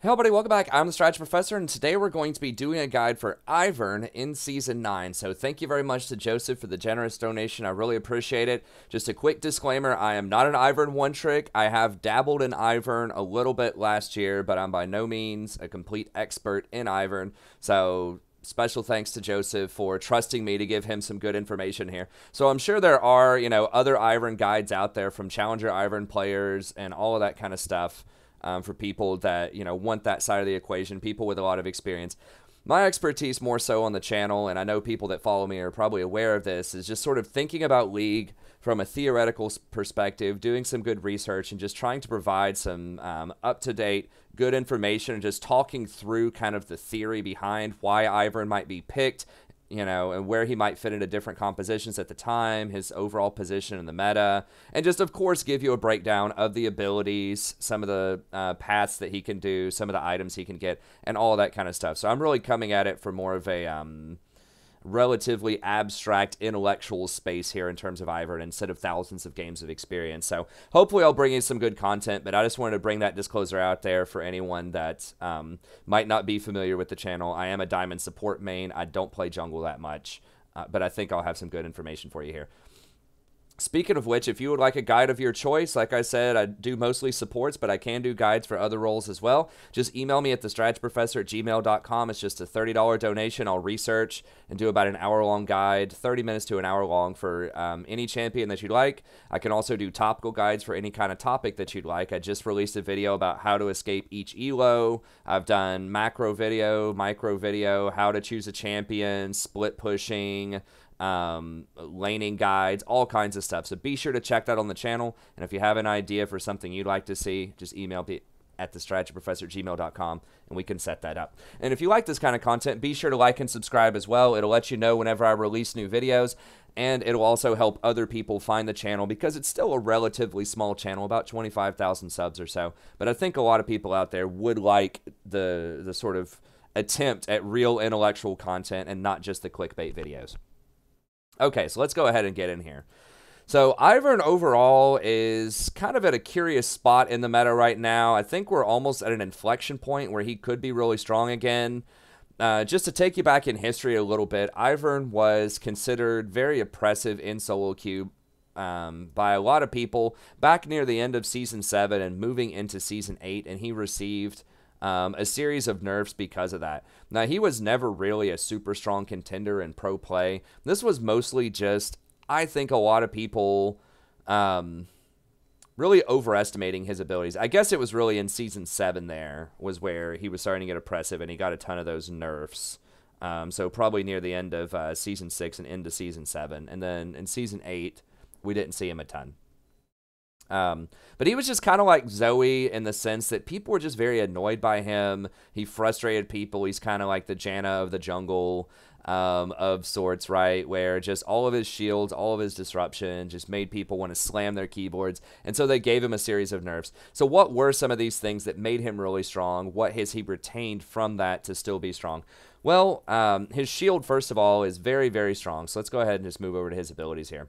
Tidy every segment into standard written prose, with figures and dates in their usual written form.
Hey everybody, welcome back. I'm the Strategy Professor, and today we're going to be doing a guide for Ivern in Season 9. So thank you very much to Joseph for the generous donation. I really appreciate it. Just a quick disclaimer, I am not an Ivern one-trick. I have dabbled in Ivern a little bit last year, but I'm by no means a complete expert in Ivern. So special thanks to Joseph for trusting me to give him some good information here. So I'm sure there are, other Ivern guides out there from Challenger Ivern players and all of that kind of stuff. For people that, want that side of the equation, people with a lot of experience. My expertise more so on the channel, and I know people that follow me are probably aware of this, is just sort of thinking about League from a theoretical perspective, doing some good research, and just trying to provide some up-to-date, good information, and just talking through kind of the theory behind why Ivern might be picked, and where he might fit into different compositions at the time, his overall position in the meta, and just, of course, give you a breakdown of the abilities, some of the paths that he can do, some of the items he can get, and all of that kind of stuff. So I'm really coming at it for more of a relatively abstract intellectual space here in terms of Ivern instead of thousands of games of experience. So hopefully I'll bring you some good content, but I just wanted to bring that disclosure out there for anyone that might not be familiar with the channel. I am a diamond support main. I don't play jungle that much, but I think I'll have some good information for you here. Speaking of which, if you would like a guide of your choice, like I said, I do mostly supports, but I can do guides for other roles as well. Just email me at thestrategyprofessor@gmail.com. It's just a $30 donation. I'll research and do about an hour-long guide, 30 minutes to an hour long for any champion that you'd like. I can also do topical guides for any kind of topic that you'd like. I just released a video about how to escape each elo. I've done macro video, micro video, how to choose a champion, split pushing, laning guides, all kinds of stuff. So be sure to check that on the channel. And if you have an idea for something you'd like to see, just email me at thestrategyprofessor@gmail.com and we can set that up. And if you like this kind of content, be sure to like and subscribe as well. It'll let you know whenever I release new videos, and it'll also help other people find the channel because it's still a relatively small channel, about 25,000 subs or so. But I think a lot of people out there would like the sort of attempt at real intellectual content and not just the clickbait videos. Okay, so let's go ahead and get in here. So Ivern overall is kind of at a curious spot in the meta right now. I think we're almost at an inflection point where he could be really strong again. Just to take you back in history a little bit, Ivern was considered very oppressive in solo queue by a lot of people back near the end of Season 7 and moving into Season 8, and he received a series of nerfs because of that. Now, he was never really a super strong contender in pro play. This was mostly just, I think, a lot of people really overestimating his abilities. I guess it was really in Season 7 there was where he was starting to get oppressive, and he got a ton of those nerfs. So probably near the end of Season 6 and into Season 7. And then in Season 8, we didn't see him a ton. But he was just kind of like Zoe in the sense that people were just very annoyed by him. He frustrated people. He's kind of like the Janna of the jungle of sorts, right? Where just all of his shields, all of his disruption just made people want to slam their keyboards. And so they gave him a series of nerfs. So what were some of these things that made him really strong? What has he retained from that to still be strong? Well, his shield, first of all, is very, very strong. So let's go ahead and just move over to his abilities here,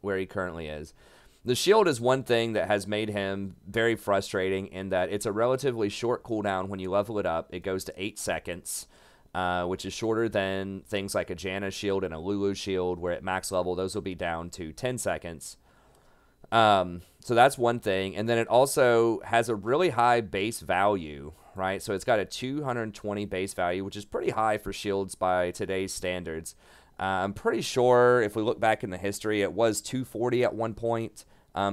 where he currently is. The shield is one thing that has made him very frustrating in that it's a relatively short cooldown when you level it up. It goes to 8 seconds, which is shorter than things like a Janna shield and a Lulu shield, where at max level, those will be down to 10 seconds. So that's one thing. And then it also has a really high base value, right? So it's got a 220 base value, which is pretty high for shields by today's standards. I'm pretty sure if we look back in the history, it was 240 at one point.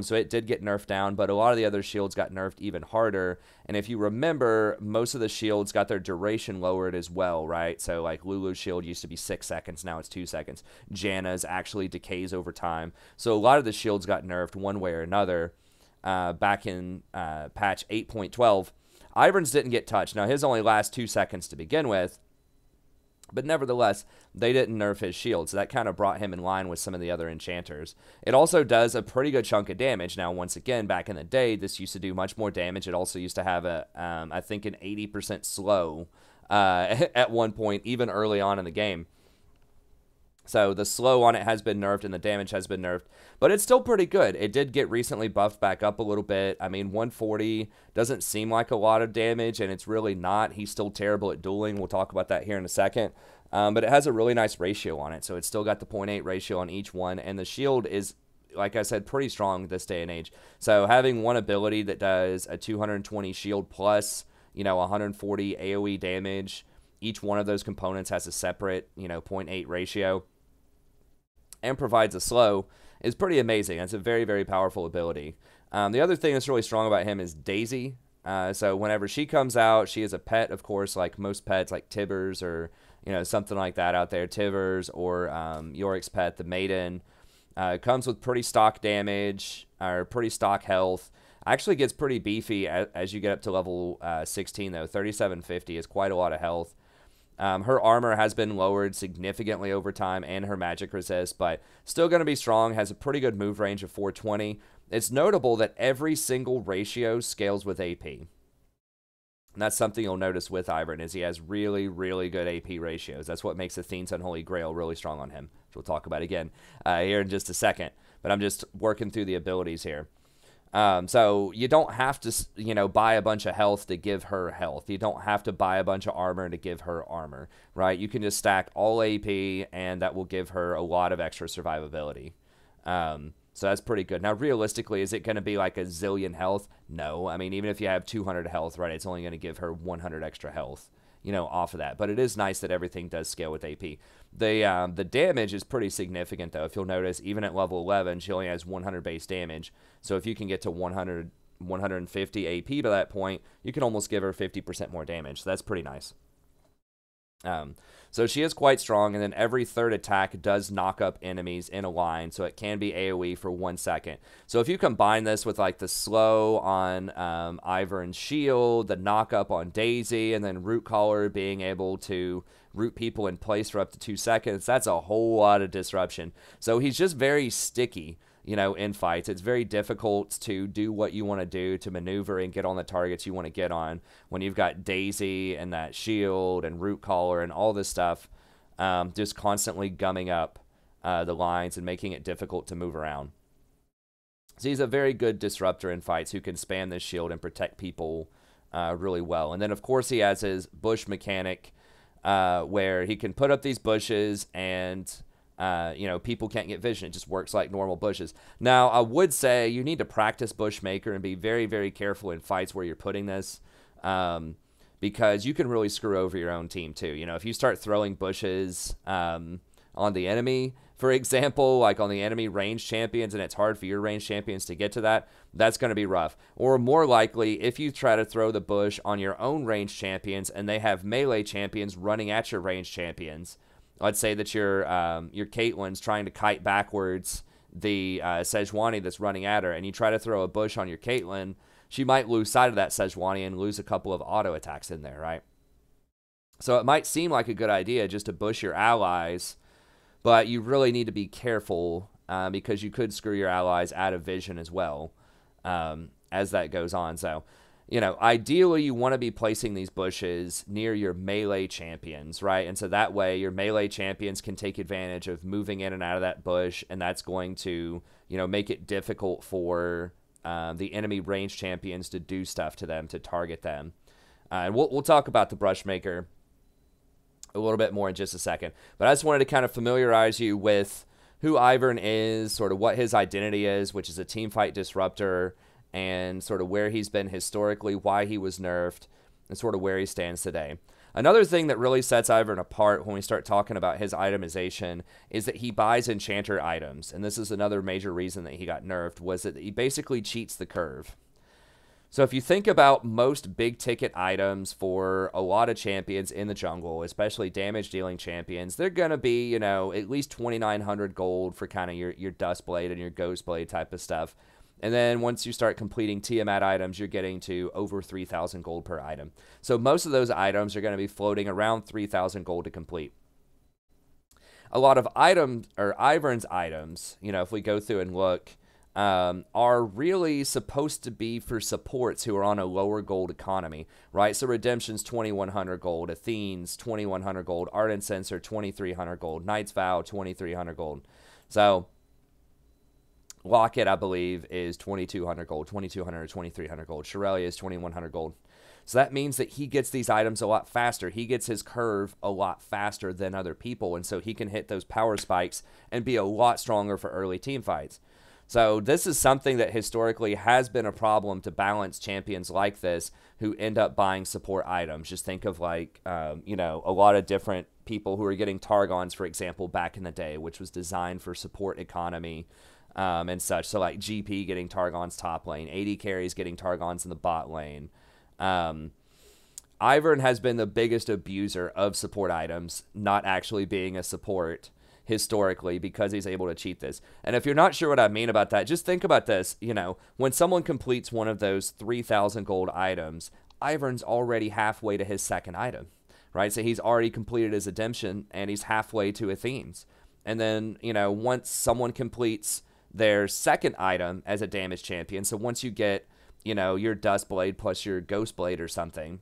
So it did get nerfed down, but a lot of the other shields got nerfed even harder. And if you remember, most of the shields got their duration lowered as well, right? So like Lulu's shield used to be 6 seconds, now it's 2 seconds. Janna's actually decays over time. So a lot of the shields got nerfed one way or another back in patch 8.12. Ivern's didn't get touched. Now his only lasts 2 seconds to begin with, but nevertheless, they didn't nerf his shield, so that kind of brought him in line with some of the other enchanters. It also does a pretty good chunk of damage. Now, once again, back in the day, this used to do much more damage. It also used to have, I think, an 80% slow at one point, even early on in the game. So the slow on it has been nerfed and the damage has been nerfed, but it's still pretty good. It did get recently buffed back up a little bit. I mean, 140 doesn't seem like a lot of damage, and it's really not. He's still terrible at dueling. We'll talk about that here in a second. But it has a really nice ratio on it, so it's still got the 0.8 ratio on each one, and the shield is, like I said, pretty strong this day and age. So having one ability that does a 220 shield plus, 140 AoE damage, each one of those components has a separate, 0.8 ratio, and provides a slow, is pretty amazing. It's a very, very powerful ability. The other thing that's really strong about him is Daisy. So whenever she comes out, she is a pet, of course, like most pets, like Tibbers or, something like that out there. Tibbers or Yorick's pet, the Maiden. Comes with pretty stock damage, or pretty stock health. Actually gets pretty beefy as you get up to level 16, though. 3750 is quite a lot of health. Her armor has been lowered significantly over time, and her magic resist, but still going to be strong. Has a pretty good move range of 420. It's notable that every single ratio scales with AP. And that's something you'll notice with Ivern, is he has really, really good AP ratios. That's what makes Athene's Unholy Grail really strong on him, which we'll talk about again here in just a second. But I'm just working through the abilities here. So you don't have to, buy a bunch of health to give her health. You don't have to buy a bunch of armor to give her armor, right? You can just stack all AP, and that will give her a lot of extra survivability. So that's pretty good. Now, realistically, is it going to be like a zillion health? No. I mean, even if you have 200 health, right, it's only going to give her 100 extra health, off of that. But it is nice that everything does scale with AP. The damage is pretty significant, though. If you'll notice, even at level 11, she only has 100 base damage. So if you can get to 150 AP by that point, you can almost give her 50% more damage. So that's pretty nice. So she is quite strong, and then every third attack does knock up enemies in a line, so it can be AoE for 1 second. So if you combine this with like the slow on Ivern's shield, the knock up on Daisy, and then Root Collar being able to root people in place for up to 2 seconds, that's a whole lot of disruption. So he's just very sticky. In fights. It's very difficult to do what you want to do, to maneuver and get on the targets you want to get on when you've got Daisy and that shield and Root Collar and all this stuff just constantly gumming up the lines and making it difficult to move around. So he's a very good disruptor in fights who can spam this shield and protect people really well. And then, of course, he has his bush mechanic where he can put up these bushes and people can't get vision. It just works like normal bushes. Now, I would say you need to practice Bushmaker and be very, very careful in fights where you're putting this, because you can really screw over your own team too. If you start throwing bushes on the enemy, for example, like on the enemy range champions, and it's hard for your range champions to get to that, that's going to be rough. Or more likely, if you try to throw the bush on your own range champions and they have melee champions running at your range champions. Let's say that your Caitlyn's trying to kite backwards the Sejuani that's running at her, and you try to throw a bush on your Caitlyn, she might lose sight of that Sejuani and lose a couple of auto attacks in there, right? So it might seem like a good idea just to bush your allies, but you really need to be careful because you could screw your allies out of vision as well as that goes on. So, ideally you want to be placing these bushes near your melee champions, right? And so that way your melee champions can take advantage of moving in and out of that bush, and that's going to, make it difficult for the enemy range champions to do stuff to them, to target them. And we'll talk about the Brushmaker a little bit more in just a second. But I just wanted to kind of familiarize you with who Ivern is, sort of what his identity is, which is a teamfight disruptor, and sort of where he's been historically, why he was nerfed, and sort of where he stands today. Another thing that really sets Ivern apart when we start talking about his itemization is that he buys enchanter items. And this is another major reason that he got nerfed, was that he basically cheats the curve. So if you think about most big ticket items for a lot of champions in the jungle, especially damage dealing champions, they're going to be, at least 2,900 gold for kind of your Dustblade and your Ghostblade type of stuff. And then once you start completing Tiamat items, you're getting to over 3,000 gold per item. So most of those items are going to be floating around 3,000 gold to complete. A lot of Ivern's items, if we go through and look, are really supposed to be for supports who are on a lower gold economy, right? So Redemption's 2,100 gold, Athene's 2,100 gold, Ardent Censer 2,300 gold, Knight's Vow 2,300 gold. So Locket, I believe, is 2,200 gold, 2,200 or 2,300 gold. Shirelli is 2,100 gold. So that means that he gets these items a lot faster. He gets his curve a lot faster than other people, and so he can hit those power spikes and be a lot stronger for early team fights. So this is something that historically has been a problem to balance champions like this who end up buying support items. Just think of like, you know, a lot of different people who are getting Targons, for example, back in the day, which was designed for support economy and such. So like GP getting Targons top lane, AD carries getting Targons in the bot lane. Ivern has been the biggest abuser of support items, not actually being a support historically, because he's able to cheat this. And if you're not sure what I mean about that, just think about this. You know, when someone completes one of those 3,000 gold items, Ivern's already halfway to his second item, right? So he's already completed his redemption and he's halfway to Athene's. And then, you know, once someone completes their second item as a damage champion, so once you get, you know, your Dustblade plus your Ghostblade or something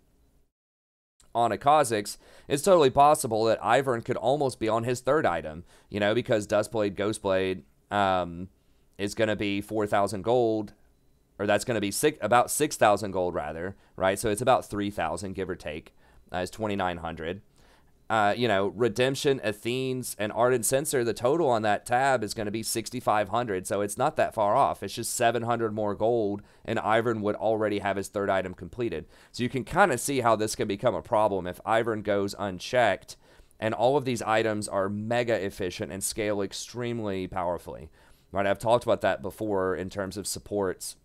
on a Kha'Zix, it's totally possible that Ivern could almost be on his third item, you know, because Dustblade, Ghostblade is going to be 4,000 gold, or that's going to be about 6,000 gold rather, right? So it's about 3,000, give or take, is 2,900. You know, Redemption, Athene's, and Ardent Censer, the total on that tab is going to be 6,500, so it's not that far off. It's just 700 more gold, and Ivern would already have his third item completed. So you can kind of see how this can become a problem if Ivern goes unchecked, and all of these items are mega efficient and scale extremely powerfully. Right? I've talked about that before in terms of supports.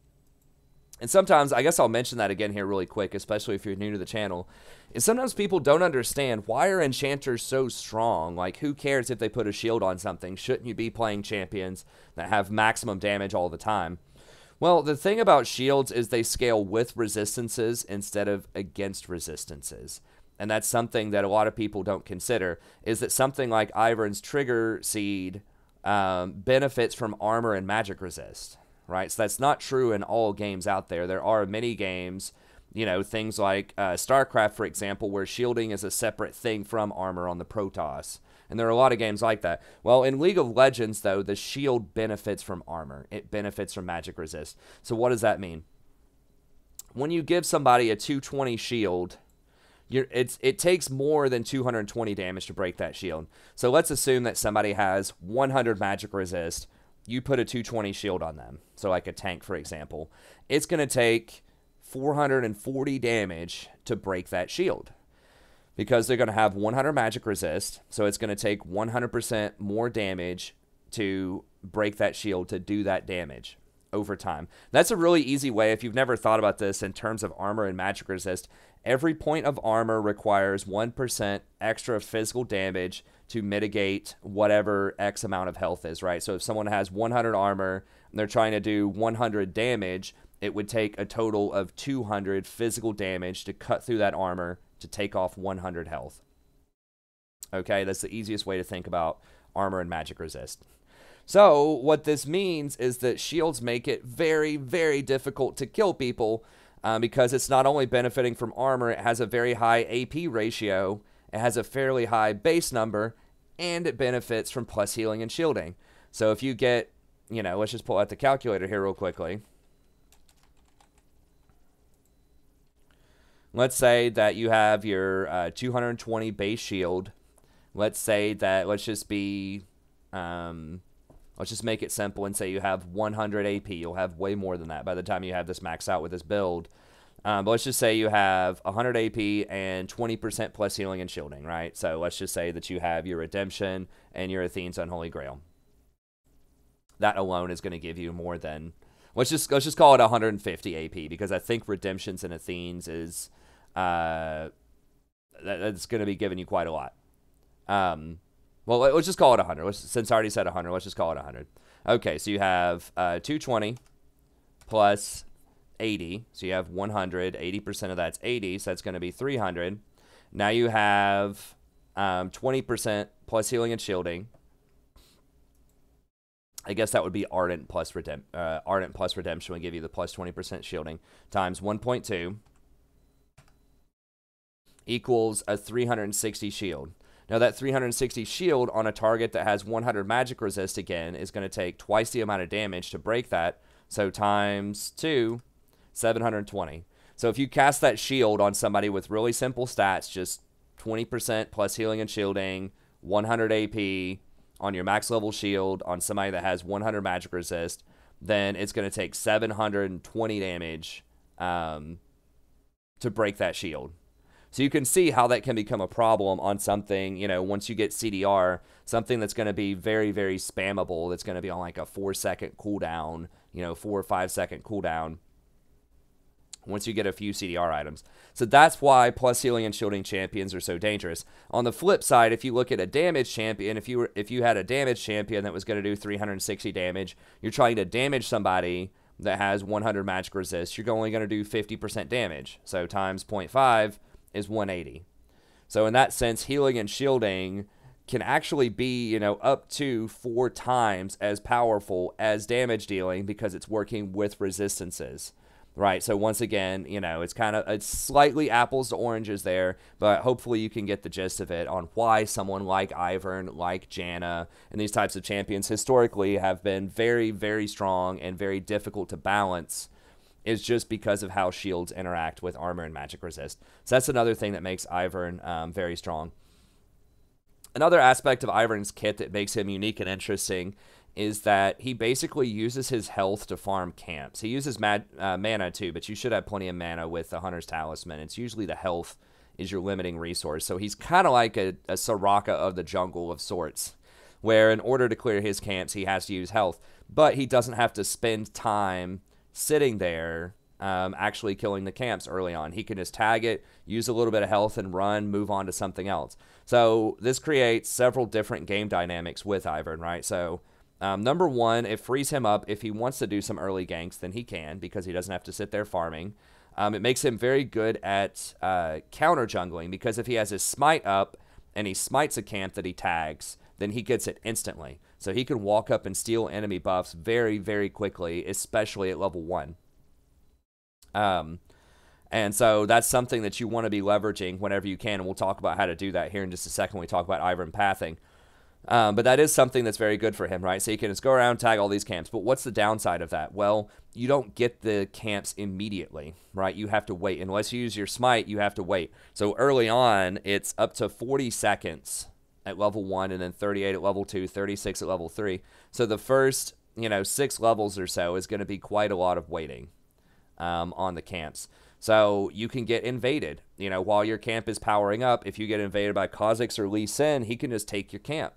And sometimes, I guess I'll mention that again here really quick, especially if you're new to the channel, is sometimes people don't understand, why are enchanters so strong? Like, who cares if they put a shield on something? Shouldn't you be playing champions that have maximum damage all the time? Well, the thing about shields is they scale with resistances instead of against resistances. And that's something that a lot of people don't consider, is that something like Ivern's Trigger Seed benefits from armor and magic resist. Right? So that's not true in all games out there. There are many games, you know, things like StarCraft, for example, where shielding is a separate thing from armor on the Protoss. And there are a lot of games like that. Well, in League of Legends, though, the shield benefits from armor. It benefits from magic resist. So what does that mean? When you give somebody a 220 shield, it takes more than 220 damage to break that shield. So let's assume that somebody has 100 magic resist. You put a 220 shield on them, so like a tank, for example, it's going to take 440 damage to break that shield because they're going to have 100 magic resist, so it's going to take 100% more damage to break that shield to do that damage over time. That's a really easy way, if you've never thought about this in terms of armor and magic resist. Every point of armor requires 1% extra physical damage to mitigate whatever X amount of health is, right? So if someone has 100 armor and they're trying to do 100 damage, it would take a total of 200 physical damage to cut through that armor to take off 100 health. Okay, that's the easiest way to think about armor and magic resist. So what this means is that shields make it very, very difficult to kill people because it's not only benefiting from armor, it has a very high AP ratio, it has a fairly high base number, and it benefits from plus healing and shielding. So if you get, you know, let's just pull out the calculator here real quickly. Let's say that you have your 220 base shield. Let's say that, let's just be, let's just make it simple and say you have 100 AP. You'll have way more than that by the time you have this maxed out with this build. But let's just say you have 100 AP and 20% plus healing and shielding, right? So let's just say that you have your Redemption and your Athene's Unholy Grail. That alone is going to give you more than, let's just call it 150 AP, because I think Redemptions and Athene's is that's going to be giving you quite a lot. Well, let's just call it 100. Since I already said 100, let's just call it 100. Okay, so you have 220 plus 80. So you have 100. 80% of that's 80, so that's going to be 300. Now you have 20% plus healing and shielding. I guess that would be Ardent plus Redemption would give you the plus 20% shielding times 1.2 equals a 360 shield. Now that 360 shield on a target that has 100 magic resist again is going to take twice the amount of damage to break that. So times 2, 720. So if you cast that shield on somebody with really simple stats, just 20% plus healing and shielding, 100 AP on your max level shield on somebody that has 100 magic resist, then it's going to take 720 damage to break that shield. So you can see how that can become a problem on something, you know, once you get CDR, something that's going to be very, very spammable, that's going to be on like a 4-second cooldown, you know, 4 or 5-second cooldown once you get a few CDR items. So that's why plus healing and shielding champions are so dangerous. On the flip side, if you look at a damage champion, if you had a damage champion that was going to do 360 damage, you're trying to damage somebody that has 100 magic resist, you're only going to do 50% damage. So times 0.5 is 180. So in that sense, healing and shielding can actually be, you know, up to 4 times as powerful as damage dealing because it's working with resistances. Right, so once again, you know, it's slightly apples to oranges there, but hopefully you can get the gist of it on why someone like Ivern, like Janna, and these types of champions historically have been very, very strong and very difficult to balance, is just because of how shields interact with armor and magic resist. So that's another thing that makes Ivern very strong. Another aspect of Ivern's kit that makes him unique and interesting is that he basically uses his health to farm camps. He uses mana too, but you should have plenty of mana with the Hunter's Talisman. It's usually the health is your limiting resource. So he's kind of like a Soraka of the jungle of sorts, where in order to clear his camps, he has to use health. But he doesn't have to spend time sitting there actually killing the camps early on. He can just tag it, use a little bit of health, and run, move on to something else. So this creates several different game dynamics with Ivern, right? So number one, it frees him up. If he wants to do some early ganks, then he can, because he doesn't have to sit there farming. It makes him very good at counter jungling, because if he has his smite up and he smites a camp that he tags, then he gets it instantly. So he can walk up and steal enemy buffs very, very quickly, especially at level 1. And so that's something that you want to be leveraging whenever you can, and we'll talk about how to do that here in just a second when we talk about Ivern pathing. But that is something that's very good for him, right? So you can just go around, tag all these camps. But what's the downside of that? Well, you don't get the camps immediately, right? You have to wait. Unless you use your smite, you have to wait. So early on, it's up to 40 seconds at level 1, and then 38 at level 2, 36 at level 3. So the first, 6 levels or so is going to be quite a lot of waiting on the camps. So you can get invaded. While your camp is powering up, if you get invaded by Kha'Zix or Lee Sin, he can just take your camp.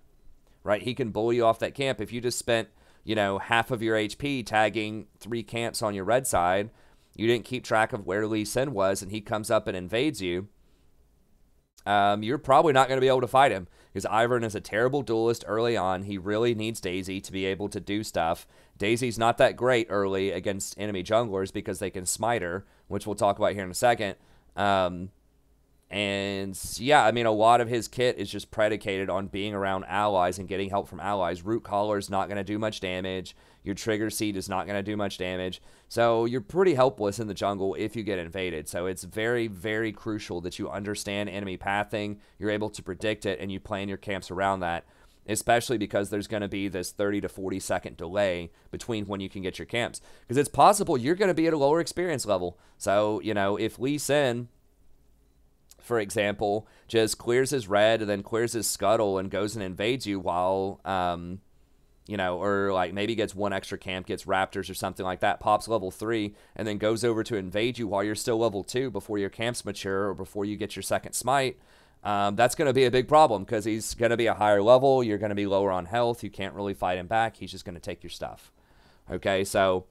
Right, he can bully you off that camp. If you just spent, half of your HP tagging 3 camps on your red side, you didn't keep track of where Lee Sin was, and he comes up and invades you, you're probably not going to be able to fight him, because Ivern is a terrible duelist early on. He really needs Daisy to be able to do stuff. Daisy's not that great early against enemy junglers because they can smite her, which we'll talk about here in a second. And yeah, a lot of his kit is just predicated on being around allies and getting help from allies. Root Collar is not going to do much damage. Your Trigger Seed is not going to do much damage. So you're pretty helpless in the jungle if you get invaded. So it's very, very crucial that you understand enemy pathing, you're able to predict it, and you plan your camps around that, especially because there's going to be this 30 to 40 second delay between when you can get your camps. Because it's possible you're going to be at a lower experience level. So, if Lee Sin, for example, just clears his red and then clears his scuttle and goes and invades you while, or like maybe gets 1 extra camp, gets raptors or something like that, pops level 3, and then goes over to invade you while you're still level 2 before your camps mature or before you get your second smite, that's going to be a big problem because he's going to be a higher level. You're going to be lower on health. You can't really fight him back. He's just going to take your stuff. Okay, so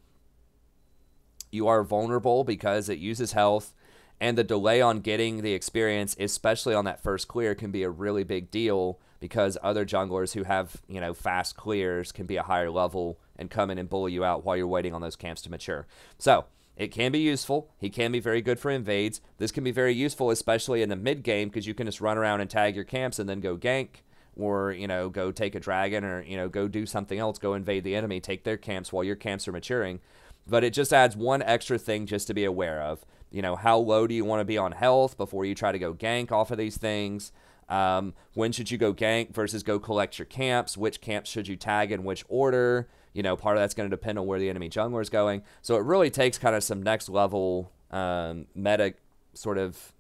you are vulnerable because it uses health. And the delay on getting the experience, especially on that first clear, can be a really big deal because other junglers who have, fast clears can be a higher level and come in and bully you out while you're waiting on those camps to mature. So it can be useful. He can be very good for invades. This can be very useful, especially in the mid game, because you can just run around and tag your camps and then go gank. or, go take a dragon, or, go do something else, go invade the enemy, take their camps while your camps are maturing. But it just adds one extra thing just to be aware of. How low do you want to be on health before you try to go gank off of these things? When should you go gank versus go collect your camps? Which camps should you tag in which order? Part of that's going to depend on where the enemy jungler is going. So it really takes kind of some next level meta sort of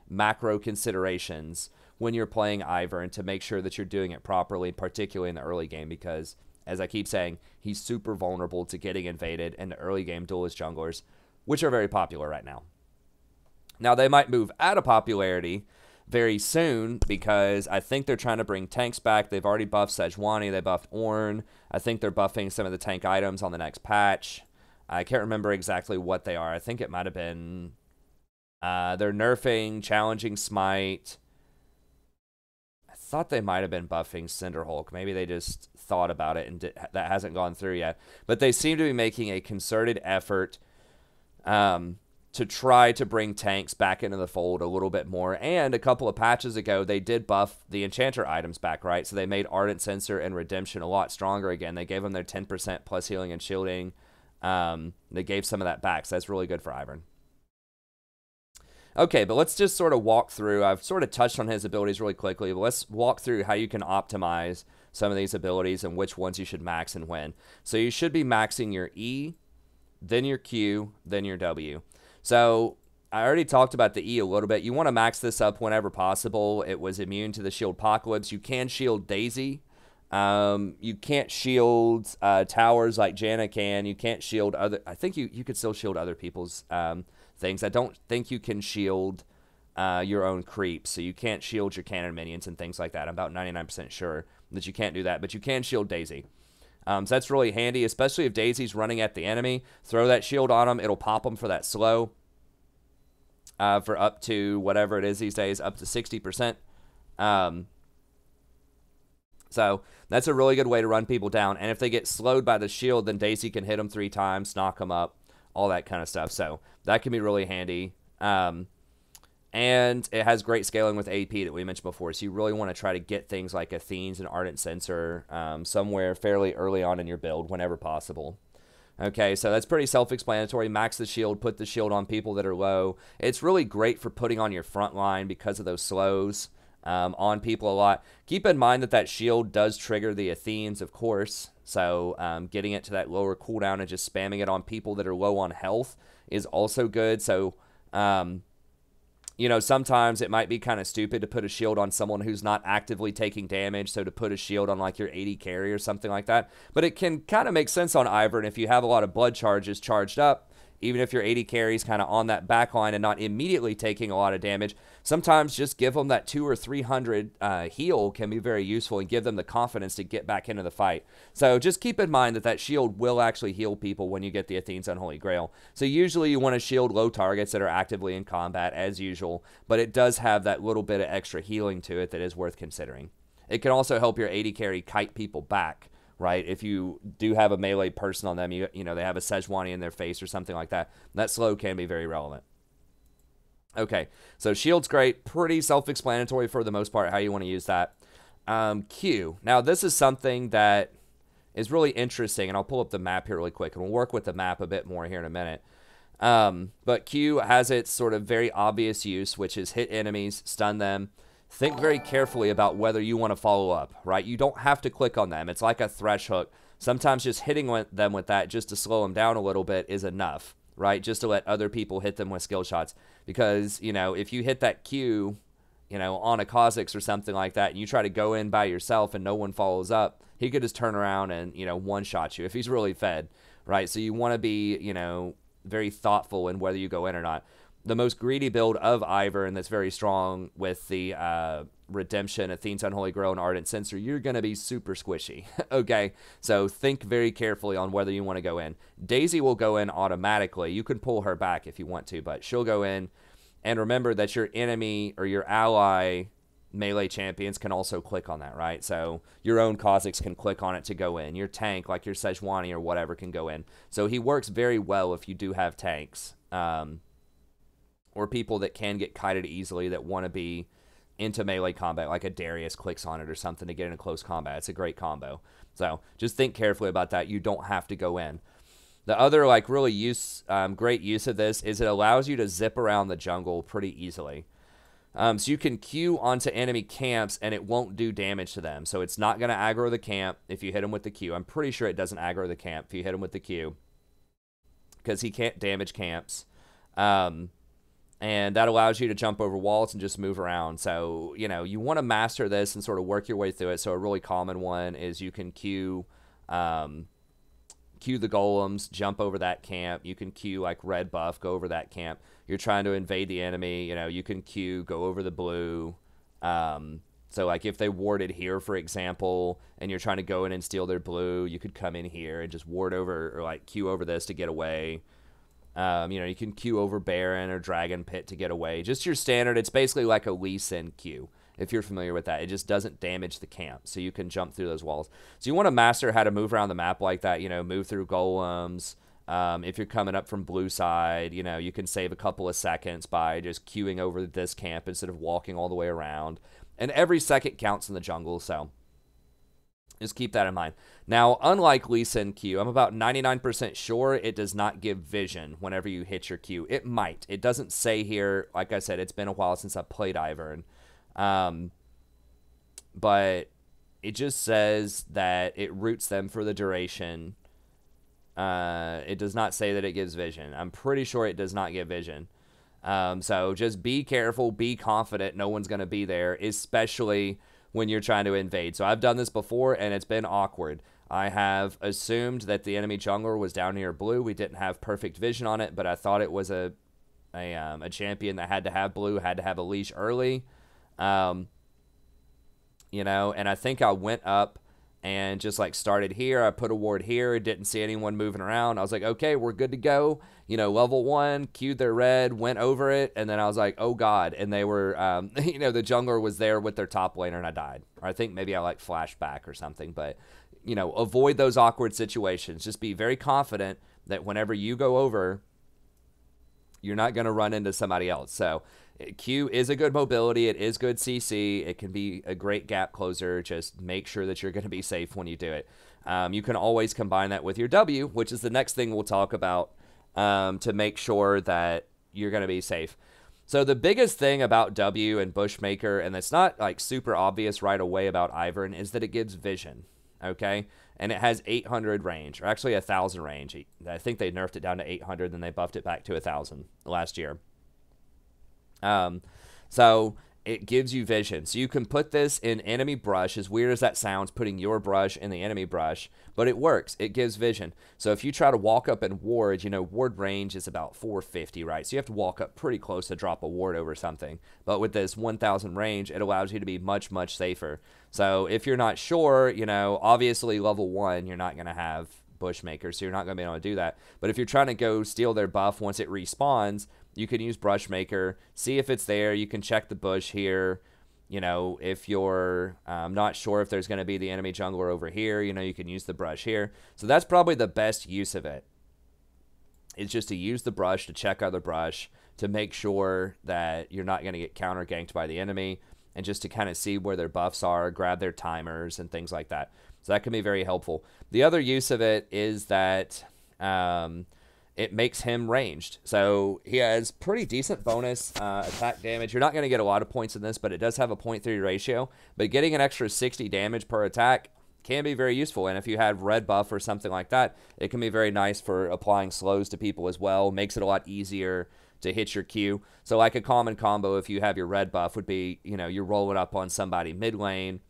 macro considerations when you're playing Ivern to make sure that you're doing it properly, particularly in the early game, because as I keep saying, he's super vulnerable to getting invaded in the early game duelist junglers, which are very popular right now. Now, they might move out of popularity very soon because I think they're trying to bring tanks back. They've already buffed Sejuani. They buffed Ornn. I think they're buffing some of the tank items on the next patch. I can't remember exactly what they are. I think it might have been... they're nerfing Challenging Smite. I thought they might have been buffing Cinderhulk. Maybe they just thought about it and that hasn't gone through yet. But they seem to be making a concerted effort to try to bring tanks back into the fold a little bit more. And a couple of patches ago, they did buff the Enchanter items back, right? So they made Ardent Censer and Redemption a lot stronger again. They gave them their 10% plus healing and shielding. They gave some of that back, so that's really good for Ivern. Okay, but let's just sort of walk through. I've sort of touched on his abilities really quickly, but let's walk through how you can optimize some of these abilities and which ones you should max and when. So you should be maxing your E, then your Q, then your W. So I already talked about the E a little bit. You want to max this up whenever possible. It was immune to the shield apocalypse. You can shield Daisy. You can't shield towers like Janna can. You can't shield other... I think you could still shield other people's things. I don't think you can shield your own creeps. So you can't shield your cannon minions and things like that. I'm about 99% sure that you can't do that. But you can shield Daisy. So that's really handy, especially if Daisy's running at the enemy. Throw that shield on them. It'll pop them for that slow. For up to whatever it is these days, up to 60%. So that's a really good way to run people down. And if they get slowed by the shield, then Daisy can hit them 3 times, knock them up, all that kind of stuff. So that can be really handy. And it has great scaling with AP that we mentioned before. So you really want to try to get things like Athene's and Ardent Censer somewhere fairly early on in your build whenever possible. Okay, so that's pretty self-explanatory. Max the shield, put the shield on people that are low. It's really great for putting on your front line because of those slows on people a lot. Keep in mind that that shield does trigger the Athenes, of course. So getting it to that lower cooldown and just spamming it on people that are low on health is also good. So... sometimes it might be kind of stupid to put a shield on someone who's not actively taking damage, so to put a shield on like your 80 carry or something like that. But it can kind of make sense on Ivern if you have a lot of blood charges charged up, even if your 80 carry is kind of on that back line and not immediately taking a lot of damage. Sometimes just give them that 200 or 300 heal can be very useful and give them the confidence to get back into the fight. So just keep in mind that that shield will actually heal people when you get the Athene's Unholy Grail. So usually you want to shield low targets that are actively in combat as usual, but it does have that little bit of extra healing to it that is worth considering. It can also help your 80 carry kite people back, right? If you do have a melee person on them, you know, they have a Sejuani in their face or something like that, that slow can be very relevant. Okay, so shield's great, pretty self-explanatory for the most part how you want to use that. Q. Now, this is something that is really interesting, and I'll pull up the map here really quick, and we'll work with the map a bit more here in a minute. But Q has its sort of very obvious use, which is hit enemies, stun them. Think very carefully about whether you want to follow up, right? You don't have to click on them. It's like a thresh hook. Sometimes just hitting them with that just to slow them down a little bit is enough, right? Just to let other people hit them with skill shots. Because, you know, if you hit that Q, you know, on a Kha'Zix or something like that, and you try to go in by yourself and no one follows up, he could just turn around and, you know, one-shot you if he's really fed, right? So you want to be, you know, very thoughtful in whether you go in or not. The most greedy build of Ivern that's very strong with the Redemption, Athene's Unholy Grail, and Ardent Censer, you're going to be super squishy, okay? So think very carefully on whether you want to go in. Daisy will go in automatically. You can pull her back if you want to, but she'll go in. And remember that your enemy or your ally melee champions can also click on that, right? So your own Kha'Zix can click on it to go in. Your tank, like your Sejuani or whatever, can go in. So he works very well if you do have tanks. Or people that can get kited easily that want to be into melee combat, like a Darius clicks on it or something to get into close combat. It's a great combo. So just think carefully about that. You don't have to go in. The other like really great use of this is it allows you to zip around the jungle pretty easily. So you can Q onto enemy camps and it won't do damage to them. So it's not going to aggro the camp if you hit him with the Q. I'm pretty sure it doesn't aggro the camp if you hit him with the Q, because he can't damage camps. And that allows you to jump over walls and just move around. So, you know, you want to master this and sort of work your way through it. So a really common one is you can Q the golems, jump over that camp. You can Q like red buff, go over that camp. You're trying to invade the enemy, you know, you can Q, go over the blue. So like if they warded here, for example, and you're trying to go in and steal their blue, you could come in here and just ward over or like Q over this to get away. You know, you can Q over Baron or Dragon Pit to get away. Just your standard. It's basically like a Lee Sin Q, if you're familiar with that. It just doesn't damage the camp, so you can jump through those walls. So you want to master how to move around the map like that, you know, move through golems. If you're coming up from blue side, you know, you can save a couple of seconds by just queuing over this camp instead of walking all the way around. And every second counts in the jungle, so just keep that in mind. Now, unlike Lee Sin Q, I'm about 99% sure it does not give vision whenever you hit your Q. It might. It doesn't say here. Like I said, it's been a while since I played Ivern. But it just says that it roots them for the duration. It does not say that it gives vision. I'm pretty sure it does not give vision. So just be careful, be confident. No one's going to be there, especially when you're trying to invade. So I've done this before, and it's been awkward. I have assumed that the enemy jungler was down near blue. We didn't have perfect vision on it, but I thought it was a champion that had to have blue, had to have a leash early. You know, and I think I went up and just like started here. I put a ward here, didn't see anyone moving around. I was like, okay, we're good to go. You know, level 1, queued their red, went over it, and then I was like, oh god. And they were, you know, the jungler was there with their top laner, and I died. Or I think maybe I like flashed back or something. But, you know, avoid those awkward situations. Just be very confident that whenever you go over, you're not going to run into somebody else. So Q is a good mobility. It is good CC. It can be a great gap closer. Just make sure that you're going to be safe when you do it. You can always combine that with your W, which is the next thing we'll talk about, to make sure that you're going to be safe. So the biggest thing about W and Bushmaker, and it's not like super obvious right away about Ivern, is that it gives vision, okay? And it has 800 range, or actually 1,000 range. I think they nerfed it down to 800, then they buffed it back to 1,000 last year. So it gives you vision. So you can put this in enemy brush, as weird as that sounds, putting your brush in the enemy brush, but it works. It gives vision. So if you try to walk up and ward, you know, ward range is about 450, right? So you have to walk up pretty close to drop a ward over something. But with this 1,000 range, it allows you to be much, much safer. So if you're not sure, you know, obviously level 1, you're not going to have Bushmaker, so you're not going to be able to do that. But if you're trying to go steal their buff once it respawns, you can use Brushmaker, see if it's there. You can check the bush here. You know, if you're not sure if there's going to be the enemy jungler over here, you know, you can use the brush here. So that's probably the best use of it. It's just to use the brush, to check other brush, to make sure that you're not going to get counter ganked by the enemy, and just to kind of see where their buffs are, grab their timers and things like that. So that can be very helpful. The other use of it is that it makes him ranged. So he has pretty decent bonus attack damage. You're not going to get a lot of points in this, but it does have a 0.3 ratio. But getting an extra 60 damage per attack can be very useful. And if you have red buff or something like that, it can be very nice for applying slows to people as well. Makes it a lot easier to hit your Q. So like a common combo, if you have your red buff, would be, you know, you're rolling up on somebody mid lane.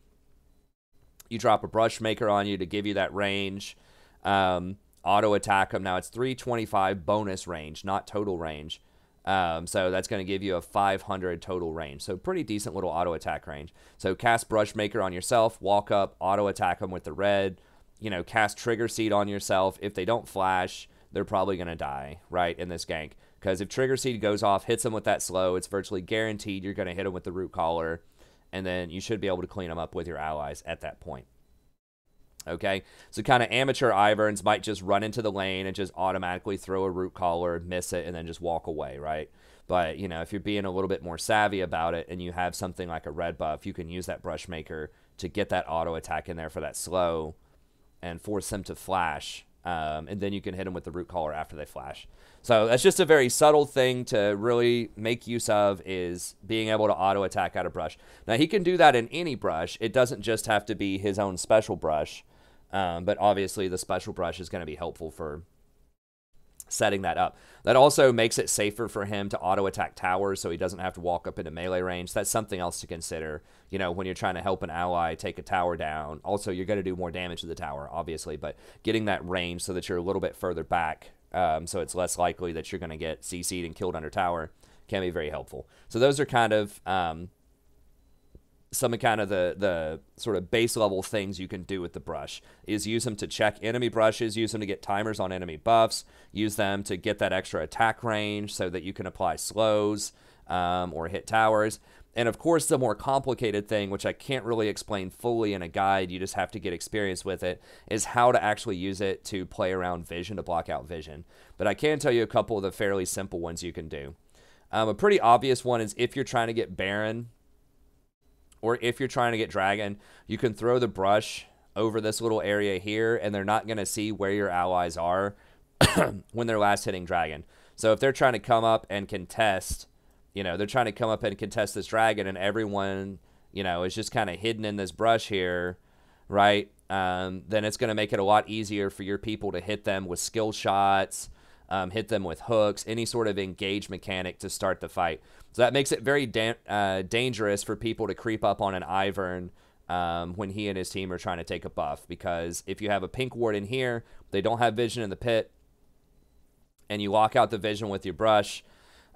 You drop a Brushmaker on you to give you that range. Auto attack them. Now it's 325 bonus range, not total range. So that's going to give you a 500 total range. So pretty decent little auto attack range. So cast Brushmaker on yourself, walk up, auto attack them with the red. You know, cast Trigger Seed on yourself. If they don't flash, they're probably going to die, right, in this gank. Because if Trigger Seed goes off, hits them with that slow, it's virtually guaranteed you're going to hit them with the Root Collar. And then you should be able to clean them up with your allies at that point. Okay, so kind of amateur Iverns might just run into the lane and just automatically throw a Root Collar, miss it, and then just walk away, right? But, you know, if you're being a little bit more savvy about it and you have something like a red buff, you can use that brush maker to get that auto attack in there for that slow and force them to flash. And then you can hit them with the root collar after they flash. So that's just a very subtle thing to really make use of, is being able to auto attack out of brush. Now, he can do that in any brush. It doesn't just have to be his own special brush. But obviously the special brush is going to be helpful for setting that up. That also makes it safer for him to auto attack towers, so he doesn't have to walk up into melee range. That's something else to consider, you know, when you're trying to help an ally take a tower down. Also, you're going to do more damage to the tower, obviously, but getting that range so that you're a little bit further back, so it's less likely that you're going to get CC'd and killed under tower, can be very helpful. So those are kind of some kind of the sort of base level things you can do with the brush, is use them to check enemy brushes, use them to get timers on enemy buffs, use them to get that extra attack range so that you can apply slows or hit towers. And of course, the more complicated thing, which I can't really explain fully in a guide, you just have to get experience with it, is how to actually use it to play around vision, to block out vision. But I can tell you a couple of the fairly simple ones you can do. A pretty obvious one is if you're trying to get Baron, or if you're trying to get Dragon, you can throw the brush over this little area here, and they're not going to see where your allies are when they're last hitting Dragon. So if they're trying to come up and contest, you know, they're trying to come up and contest this Dragon, and everyone, you know, is just kind of hidden in this brush here, right? Then it's going to make it a lot easier for your people to hit them with skill shots, hit them with hooks, any sort of engage mechanic to start the fight. So that makes it very dangerous for people to creep up on an Ivern when he and his team are trying to take a buff. Because if you have a pink ward in here, they don't have vision in the pit, and you lock out the vision with your brush,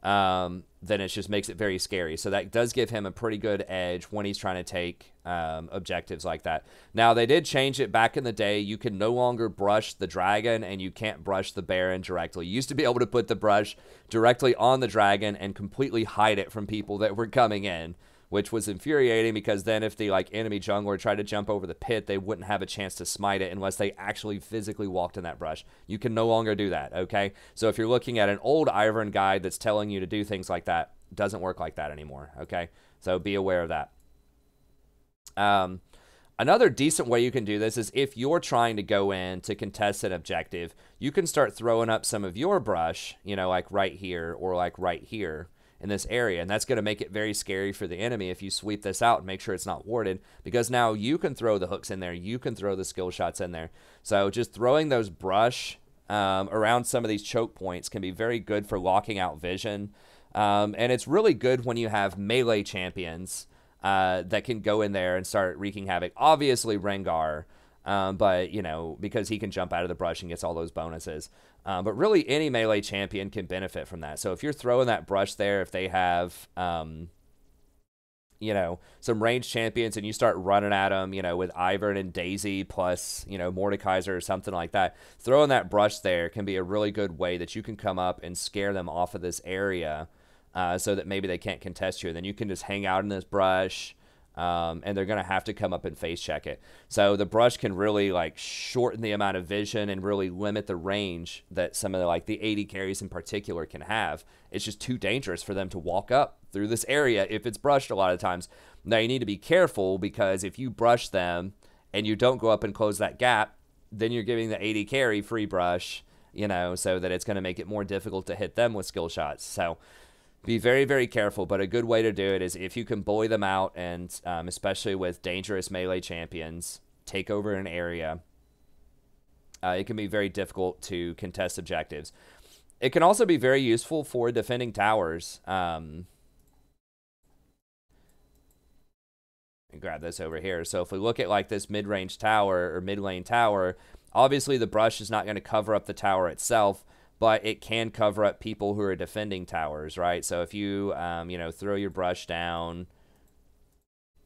then it just makes it very scary. So that does give him a pretty good edge when he's trying to take objectives like that. Now, they did change it back in the day. You can no longer brush the Dragon, and you can't brush the Baron directly. You used to be able to put the brush directly on the Dragon and completely hide it from people that were coming in, which was infuriating, because then if the enemy jungler tried to jump over the pit, they wouldn't have a chance to smite it unless they actually physically walked in that brush. You can no longer do that, okay? So if you're looking at an old Ivern guide that's telling you to do things like that, it doesn't work like that anymore, okay? So be aware of that. Another decent way you can do this is if you're trying to go in to contest an objective, you can start throwing up some of your brush, you know, like right here or like right here in this area, and that's going to make it very scary for the enemy if you sweep this out and make sure it's not warded, because now you can throw the hooks in there, you can throw the skill shots in there. So just throwing those brush around some of these choke points can be very good for locking out vision, and it's really good when you have melee champions that can go in there and start wreaking havoc. Obviously Rengar, but, you know, because he can jump out of the brush and gets all those bonuses. But really any melee champion can benefit from that. So if you're throwing that brush there, if they have, you know, some ranged champions and you start running at them, you know, with Ivern and Daisy plus, you know, Mordekaiser or something like that, throwing that brush there can be a really good way that you can come up and scare them off of this area, so that maybe they can't contest you. And then you can just hang out in this brush, and they're going to have to come up and face check it. So the brush can really shorten the amount of vision and really limit the range that some of the AD carries in particular can have. It's just too dangerous for them to walk up through this area if it's brushed a lot of times. Now you need to be careful, because if you brush them and you don't go up and close that gap, then you're giving the AD carry free brush, you know, so that it's going to make it more difficult to hit them with skill shots. So be very, very careful, but a good way to do it is if you can bully them out, and especially with dangerous melee champions, take over an area, it can be very difficult to contest objectives. It can also be very useful for defending towers. Grab this over here. So if we look at this mid-range tower or mid-lane tower, obviously the brush is not going to cover up the tower itself, but it can cover up people who are defending towers, right? So if you, you know, throw your brush down,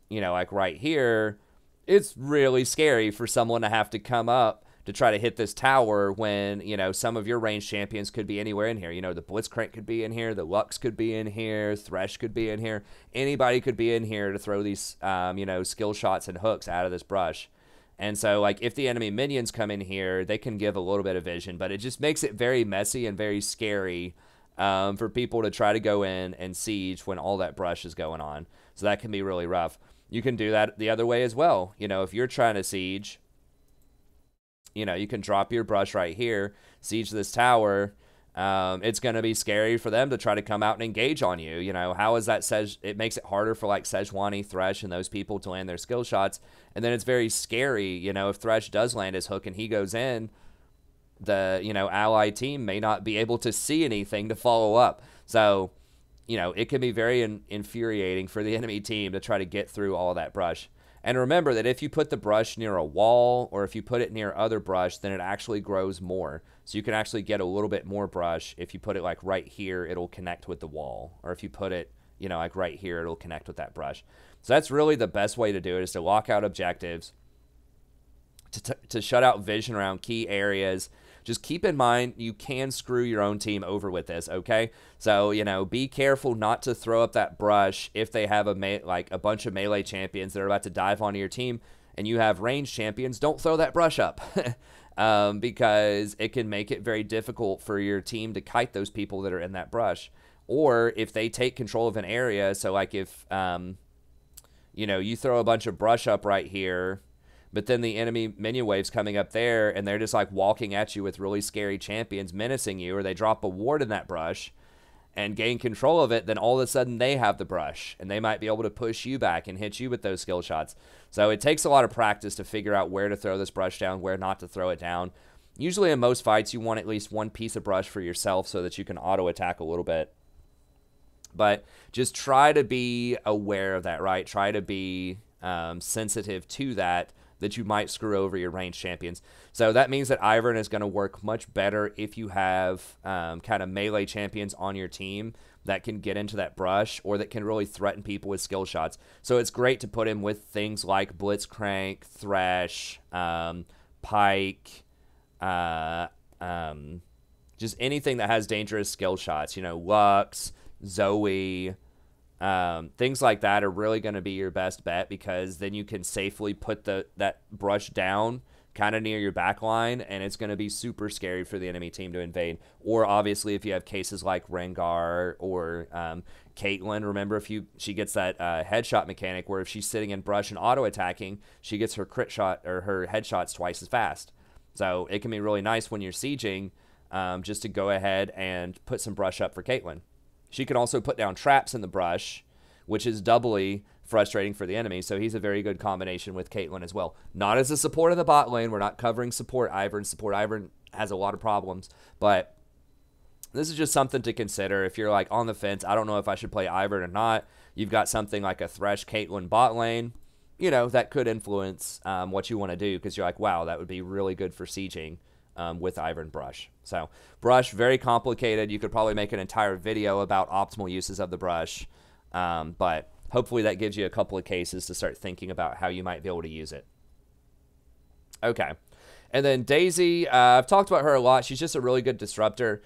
you know, like right here, it's really scary for someone to have to come up to try to hit this tower when, you know, some of your ranged champions could be anywhere in here. You know, the Blitzcrank could be in here, the Lux could be in here, Thresh could be in here. Anybody could be in here to throw these, you know, skill shots and hooks out of this brush. And so, if the enemy minions come in here, they can give a little bit of vision, but it just makes it very messy and very scary for people to try to go in and siege when all that brush is going on. So that can be really rough. You can do that the other way as well. You know, if you're trying to siege, you know, you can drop your brush right here, siege this tower. It's going to be scary for them to try to come out and engage on you. You know, how is that? It makes it harder for like Sejuani, Thresh, and those people to land their skill shots. And then it's very scary, you know, if Thresh does land his hook and he goes in, the, you know, ally team may not be able to see anything to follow up. So, you know, it can be very infuriating for the enemy team to try to get through all that brush. And remember that if you put the brush near a wall or if you put it near other brush, then it actually grows more. So you can actually get a little bit more brush. If you put it like right here, it'll connect with the wall. Or if you put it, you know, like right here, it'll connect with that brush. So that's really the best way to do it, is to lock out objectives, to shut out vision around key areas. Just keep in mind, you can screw your own team over with this, okay? So, you know, be careful not to throw up that brush if they have like a bunch of melee champions that are about to dive onto your team and you have ranged champions. Don't throw that brush up because it can make it very difficult for your team to kite those people that are in that brush. Or if they take control of an area, so like if, you know, you throw a bunch of brush up right here, but then the enemy minion wave's coming up there, and they're just like walking at you with really scary champions menacing you, or they drop a ward in that brush and gain control of it, then all of a sudden they have the brush, and they might be able to push you back and hit you with those skill shots. So it takes a lot of practice to figure out where to throw this brush down, where not to throw it down. Usually in most fights, you want at least one piece of brush for yourself so that you can auto-attack a little bit. But just try to be aware of that, right? Try to be sensitive to that you might screw over your ranged champions. So that means that Ivern is going to work much better if you have kind of melee champions on your team that can get into that brush or that can really threaten people with skill shots. So it's great to put him with things like Blitzcrank, Thresh, Pike, just anything that has dangerous skill shots. You know, Lux, Zoe, things like that are really going to be your best bet, because then you can safely put that brush down kind of near your back line, and it's going to be super scary for the enemy team to invade. Or obviously if you have cases like Rengar or Caitlyn, remember she gets that headshot mechanic where if she's sitting in brush and auto attacking, she gets her crit shot or her headshots twice as fast. So it can be really nice when you're sieging just to go ahead and put some brush up for Caitlyn. She can also put down traps in the brush, which is doubly frustrating for the enemy. So he's a very good combination with Caitlyn as well. Not as a support in the bot lane. We're not covering support Ivern. Support Ivern has a lot of problems. But this is just something to consider. If you're like on the fence, I don't know if I should play Ivern or not. You've got something like a Thresh Caitlyn bot lane. You know, that could influence what you want to do, because you're like, wow, that would be really good for sieging. With Ivern brush. So brush, very complicated. You could probably make an entire video about optimal uses of the brush, but hopefully that gives you a couple of cases to start thinking about how you might be able to use it. Okay, and then Daisy, I've talked about her a lot. She's just a really good disruptor.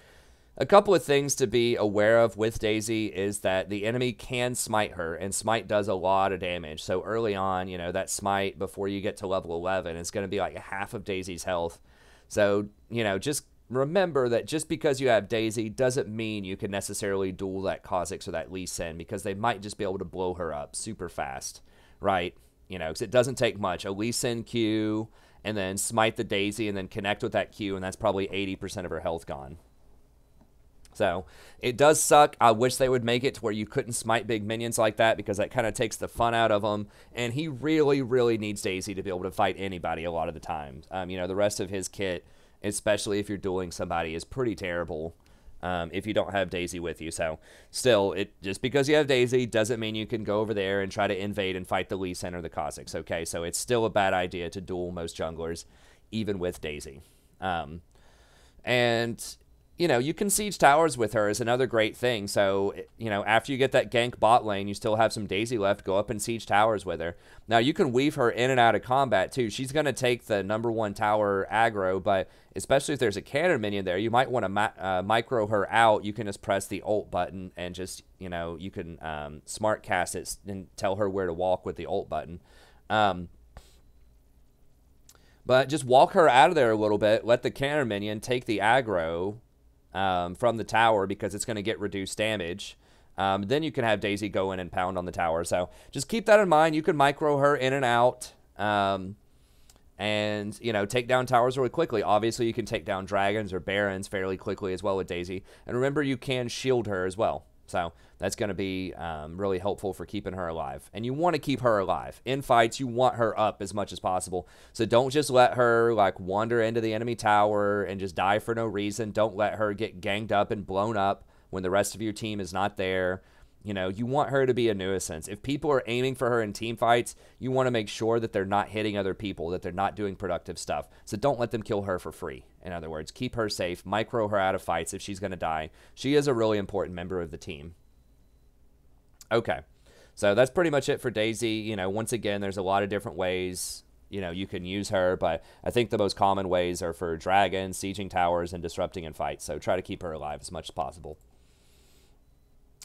A couple of things to be aware of with Daisy is that the enemy can smite her, and smite does a lot of damage. So early on, you know, that smite before you get to level 11 is going to be like half of Daisy's health. So, you know, just remember that just because you have Daisy doesn't mean you can necessarily duel that Kha'Zix or that Lee Sin, because they might just be able to blow her up super fast, right? You know, because it doesn't take much. A Lee Sin Q, and then smite the Daisy, and then connect with that Q, and that's probably 80% of her health gone. So, it does suck. I wish they would make it to where you couldn't smite big minions like that, because that kind of takes the fun out of them. And he really, really needs Daisy to be able to fight anybody a lot of the time. You know, the rest of his kit, especially if you're dueling somebody, is pretty terrible if you don't have Daisy with you. So, still, just because you have Daisy doesn't mean you can go over there and try to invade and fight the Lee Sin or the Kha'Zix, okay? So, it's still a bad idea to duel most junglers, even with Daisy. And you know, you can siege towers with her is another great thing. So, you know, after you get that gank bot lane, you still have some Daisy left. Go up and siege towers with her. Now, you can weave her in and out of combat, too. She's going to take the #1 tower aggro, but especially if there's a cannon minion there, you might want to micro her out. You can just press the ult button and just, you know, you can smart cast it and tell her where to walk with the ult button. But just walk her out of there a little bit. Let the cannon minion take the aggro. from the tower because it's going to get reduced damage. Then you can have Daisy go in and pound on the tower. So just keep that in mind. You can micro her in and out. And, you know, take down towers really quickly. Obviously, you can take down dragons or barons fairly quickly as well with Daisy. And remember, you can shield her as well. So that's going to be really helpful for keeping her alive. And you want to keep her alive. In fights, you want her up as much as possible. So don't just let her, like, wander into the enemy tower and just die for no reason. Don't let her get ganged up and blown up when the rest of your team is not there. You know, you want her to be a nuisance. If people are aiming for her in team fights, you want to make sure that they're not hitting other people, that they're not doing productive stuff. So don't let them kill her for free. In other words, keep her safe, micro her out of fights if she's going to die. She is a really important member of the team. Okay, so that's pretty much it for Daisy. You know, once again, there's a lot of different ways, you know, you can use her, but I think the most common ways are for dragons, sieging towers, and disrupting in fights. So try to keep her alive as much as possible.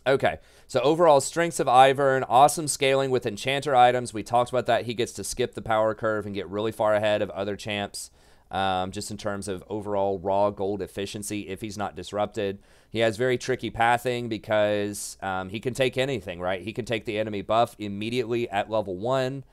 Okay, so overall strengths of Ivern, awesome scaling with enchanter items. We talked about that. He gets to skip the power curve and get really far ahead of other champs, just in terms of overall raw gold efficiency if he's not disrupted. He has very tricky pathing because he can take anything, right? He can take the enemy buff immediately at level 1.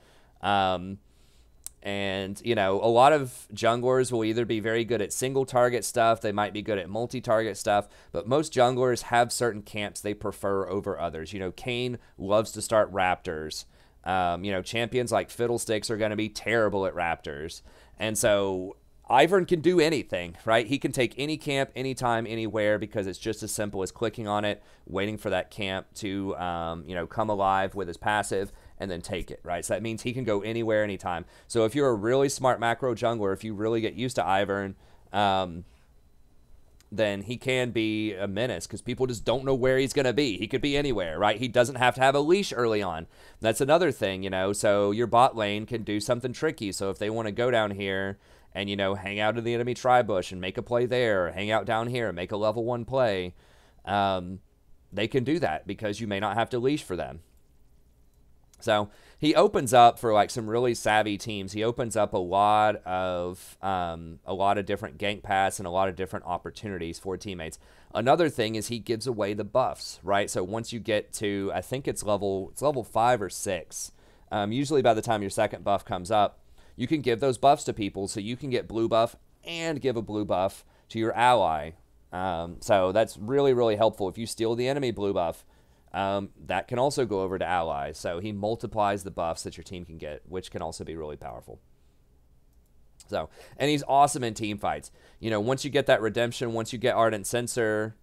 And, you know, a lot of junglers will either be very good at single target stuff, they might be good at multi-target stuff, but most junglers have certain camps they prefer over others. You know, Kayn loves to start raptors. You know, champions like Fiddlesticks are going to be terrible at raptors. And so Ivern can do anything, right? He can take any camp, anytime, anywhere, because it's just as simple as clicking on it, waiting for that camp to, you know, come alive with his passive, and then take it, right? So that means he can go anywhere, anytime. So if you're a really smart macro jungler, if you really get used to Ivern, then he can be a menace because people just don't know where he's going to be. He could be anywhere, right? He doesn't have to have a leash early on. That's another thing, you know, so your bot lane can do something tricky. So if they want to go down here and, you know, hang out in the enemy tri-bush and make a play there, or hang out down here and make a level 1 play, they can do that because you may not have to leash for them. So he opens up for like some really savvy teams. He opens up a lot of different gank paths and a lot of different opportunities for teammates. Another thing is he gives away the buffs, right? So once you get to, I think it's level 5 or 6, usually by the time your second buff comes up, you can give those buffs to people. So you can get blue buff and give a blue buff to your ally. So that's really, really helpful. If you steal the enemy blue buff, that can also go over to allies. So he multiplies the buffs that your team can get, which can also be really powerful. So, and he's awesome in team fights. You know, once you get that redemption, once you get Ardent Censor,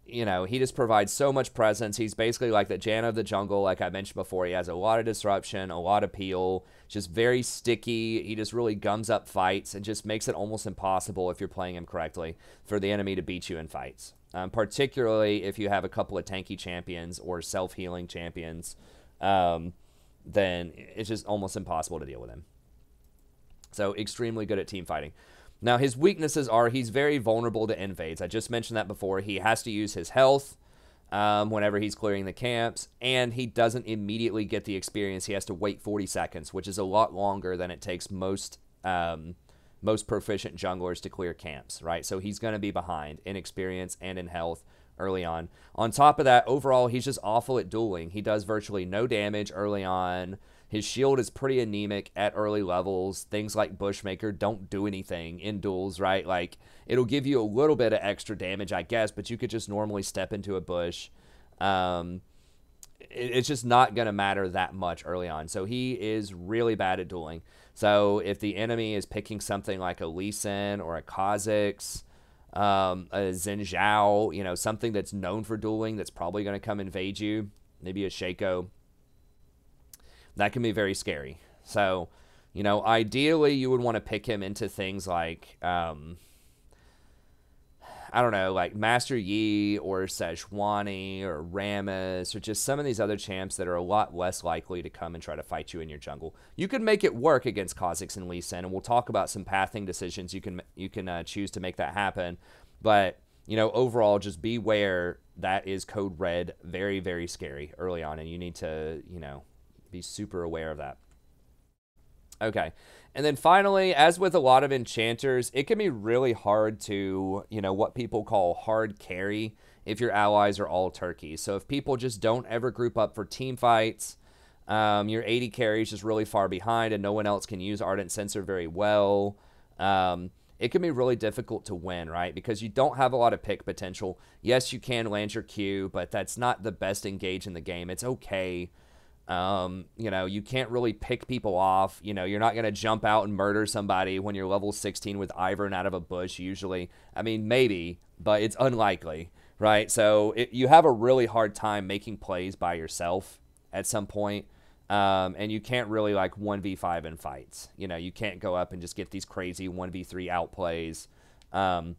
you know, he just provides so much presence. He's basically like the Janna of the jungle, like I mentioned before. He has a lot of disruption, a lot of peel, just very sticky. He just really gums up fights and just makes it almost impossible, if you're playing him correctly, for the enemy to beat you in fights. Particularly if you have a couple of tanky champions or self-healing champions, then it's just almost impossible to deal with him. So extremely good at team fighting. Now his weaknesses are he's very vulnerable to invades. I just mentioned that before. He has to use his health whenever he's clearing the camps, and he doesn't immediately get the experience. He has to wait 40 seconds, which is a lot longer than it takes most proficient junglers to clear camps, right? So he's going to be behind in experience and in health early on. On top of that, overall, he's just awful at dueling. He does virtually no damage early on. His shield is pretty anemic at early levels. Things like Bushmaker don't do anything in duels, right? Like, it'll give you a little bit of extra damage, I guess, but you could just normally step into a bush. It's just not going to matter that much early on. So he is really bad at dueling. So if the enemy is picking something like a Lee Sin or a Kha'Zix, a Xin Zhao, you know, something that's known for dueling that's probably going to come invade you, maybe a Shaco, that can be very scary. So, you know, ideally you would want to pick him into things like, I don't know, like Master Yi or Sejuani or Rammus or just some of these other champs that are a lot less likely to come and try to fight you in your jungle. You can make it work against Kha'Zix and Lee Sin, and we'll talk about some pathing decisions you can choose to make that happen. But, you know, overall, just beware. That is code red, very, very scary early on, and you need to, you know, be super aware of that. Okay. And then finally, as with a lot of enchanters, it can be really hard to, what people call hard carry if your allies are all turkeys. So if people just don't ever group up for team fights, your AD carry is just really far behind and no one else can use Ardent Censer very well. It can be really difficult to win, right? Because you don't have a lot of pick potential. Yes, you can land your Q, but that's not the best engage in the game. It's okay. You can't really pick people off. You're not going to jump out and murder somebody when you're level 16 with Ivern out of a bush, usually. I mean, maybe, but it's unlikely, right? So you have a really hard time making plays by yourself at some point. And you can't really 1v5 in fights. You can't go up and just get these crazy 1v3 outplays, and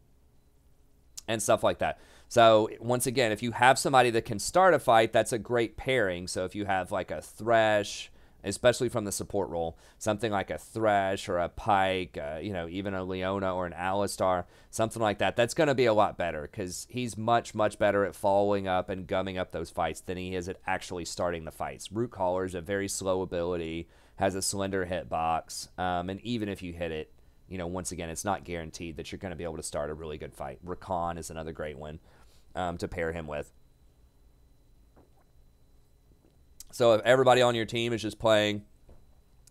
stuff like that. So once again, if you have somebody that can start a fight, that's a great pairing. So if you have a Thresh, especially from the support role, something like a Thresh or a Pike, even a Leona or an Alistar, something like that, that's going to be a lot better because he's much, much better at following up and gumming up those fights than he is at actually starting the fights. Root Caller is a very slow ability, has a slender hitbox, and even if you hit it, once again, it's not guaranteed that you're going to be able to start a really good fight. Rakan is another great one to pair him with. So if everybody on your team is just playing,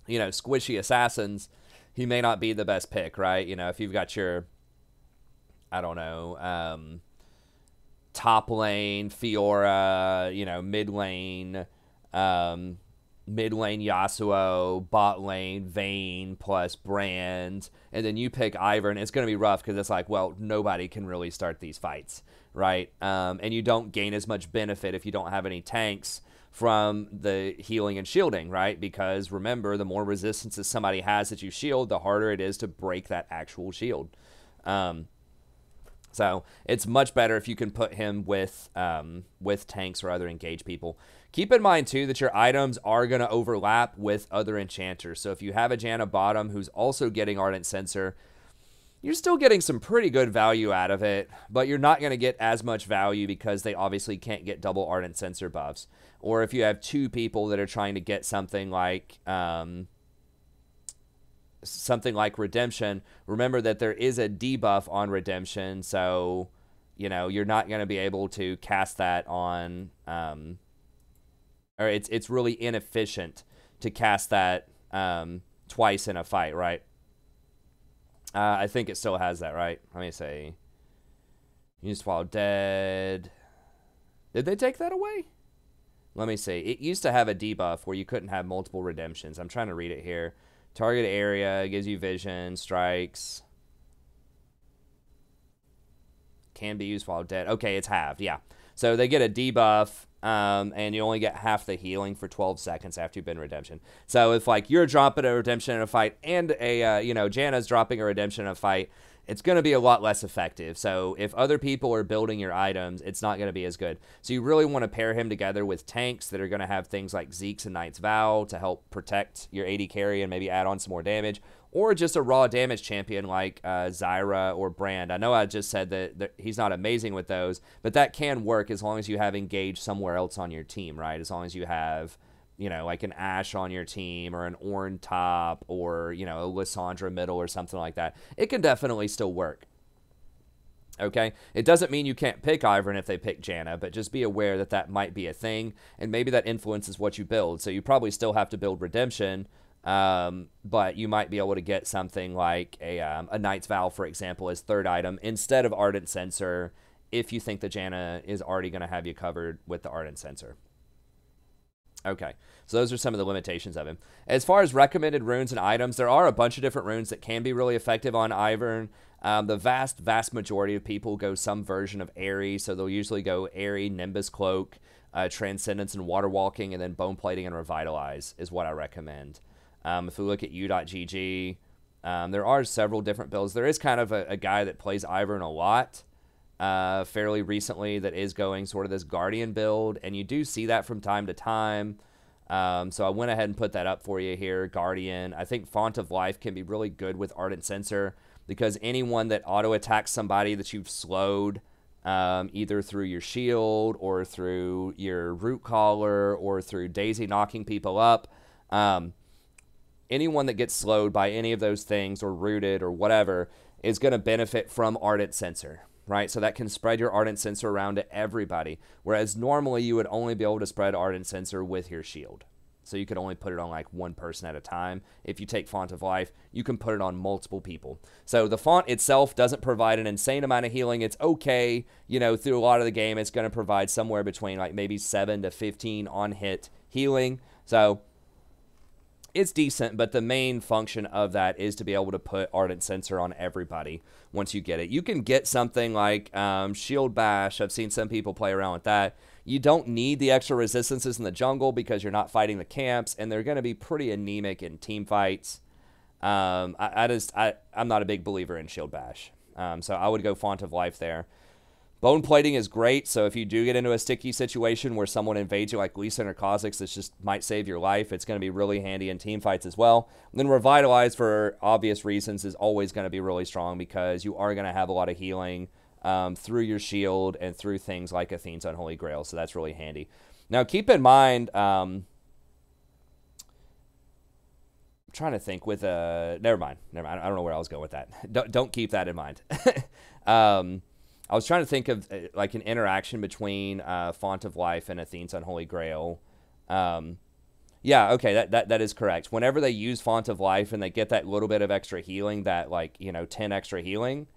squishy assassins, he may not be the best pick, right? If you've got your, I don't know, top lane, Fiora, mid lane Yasuo, bot lane Vayne plus Brand, and then you pick Ivern, it's going to be rough because it's nobody can really start these fights, right? And you don't gain as much benefit if you don't have any tanks from the healing and shielding, right? Because remember, the more resistances somebody has that you shield, the harder it is to break that actual shield. So it's much better if you can put him with tanks or other engaged people. Keep in mind, too, that your items are going to overlap with other enchanters. So if you have a Janna bottom who's also getting Ardent Censer, you're still getting some pretty good value out of it, but you're not going to get as much value because they obviously can't get double Ardent Censer buffs. Or if you have two people that are trying to get something like Redemption, remember that there is a debuff on Redemption, so you're not going to be able to cast that on, or it's really inefficient to cast that twice in a fight, right? I think it still has that, right? Let me see. Used while dead. Did they take that away? Let me see. It used to have a debuff where you couldn't have multiple redemptions. I'm trying to read it here. Target area, gives you vision, strikes. Can be used while dead. Okay, it's halved, yeah. So they get a debuff, and you only get half the healing for 12 seconds after you've been redemption. So if you're dropping a redemption in a fight and Janna's dropping a redemption in a fight, it's going to be a lot less effective. So if other people are building your items, it's not going to be as good. So you really want to pair him together with tanks that are going to have things like Zeke's and Knight's Vow to help protect your AD carry and maybe add on some more damage, or just a raw damage champion like Zyra or Brand. I know I just said that he's not amazing with those, but that can work as long as you have engaged somewhere else on your team, right? As long as you have, like an Ashe on your team or an Ornn top or, a Lissandra middle or something like that. It can definitely still work. Okay? It doesn't mean you can't pick Ivern if they pick Janna, but just be aware that that might be a thing, and maybe that influences what you build. So you probably still have to build Redemption, but you might be able to get something like a Knight's Vow, for example, as third item instead of Ardent Censer if you think the Janna is already going to have you covered with the Ardent Censer. Okay, so those are some of the limitations of him. As far as recommended runes and items, there are a bunch of different runes that can be really effective on Ivern. The vast majority of people go some version of Airy, so they'll usually go Airy, Nimbus Cloak, Transcendence, and Water Walking, and then Bone Plating and Revitalize is what I recommend. If we look at u.gg, there are several different builds. There is kind of a guy that plays Ivern a lot fairly recently that is going sort of this Guardian build, and you do see that from time to time. So I went ahead and put that up for you here, Guardian. I think Font of Life can be really good with Ardent Censer because anyone that auto-attacks somebody that you've slowed, either through your shield or through your Root Collar or through Daisy knocking people up, anyone that gets slowed by any of those things or rooted or whatever is going to benefit from Ardent Sensor, right? So that can spread your Ardent Sensor around to everybody, whereas normally you would only be able to spread Ardent Sensor with your shield. So you could only put it on like one person at a time. If you take Font of Life, you can put it on multiple people. So the font itself doesn't provide an insane amount of healing. It's okay, you know, through a lot of the game, it's going to provide somewhere between like maybe 7 to 15 on hit healing. So it's decent, but the main function of that is to be able to put Ardent Sensor on everybody once you get it. You can get something like Shield Bash. I've seen some people play around with that. You don't need the extra resistances in the jungle because you're not fighting the camps, and they're going to be pretty anemic in team fights. I'm not a big believer in Shield Bash, so I would go Font of Life there. Bone Plating is great, so if you do get into a sticky situation where someone invades you like Lee Sin or Kha'Zix, this just might save your life. It's going to be really handy in team fights as well. And then Revitalize, for obvious reasons, is always going to be really strong because you are going to have a lot of healing through your shield and through things like Athene's Unholy Grail, so that's really handy. Now, keep in mind, I'm trying to think with never mind. I don't know where I was going with that. Don't keep that in mind. I was trying to think of like an interaction between Font of Life and Athene's Unholy Grail. Yeah, okay, that is correct. Whenever they use Font of Life and they get that little bit of extra healing, that like, you know, 10 extra healing,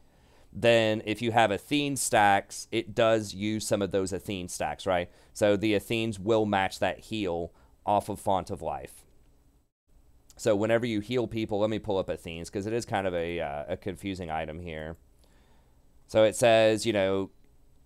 then if you have Athene stacks, it does use some of those Athene stacks, right? So the Athenes will match that heal off of Font of Life. So whenever you heal people, let me pull up Athenes because it is kind of a confusing item here. So it says, you know,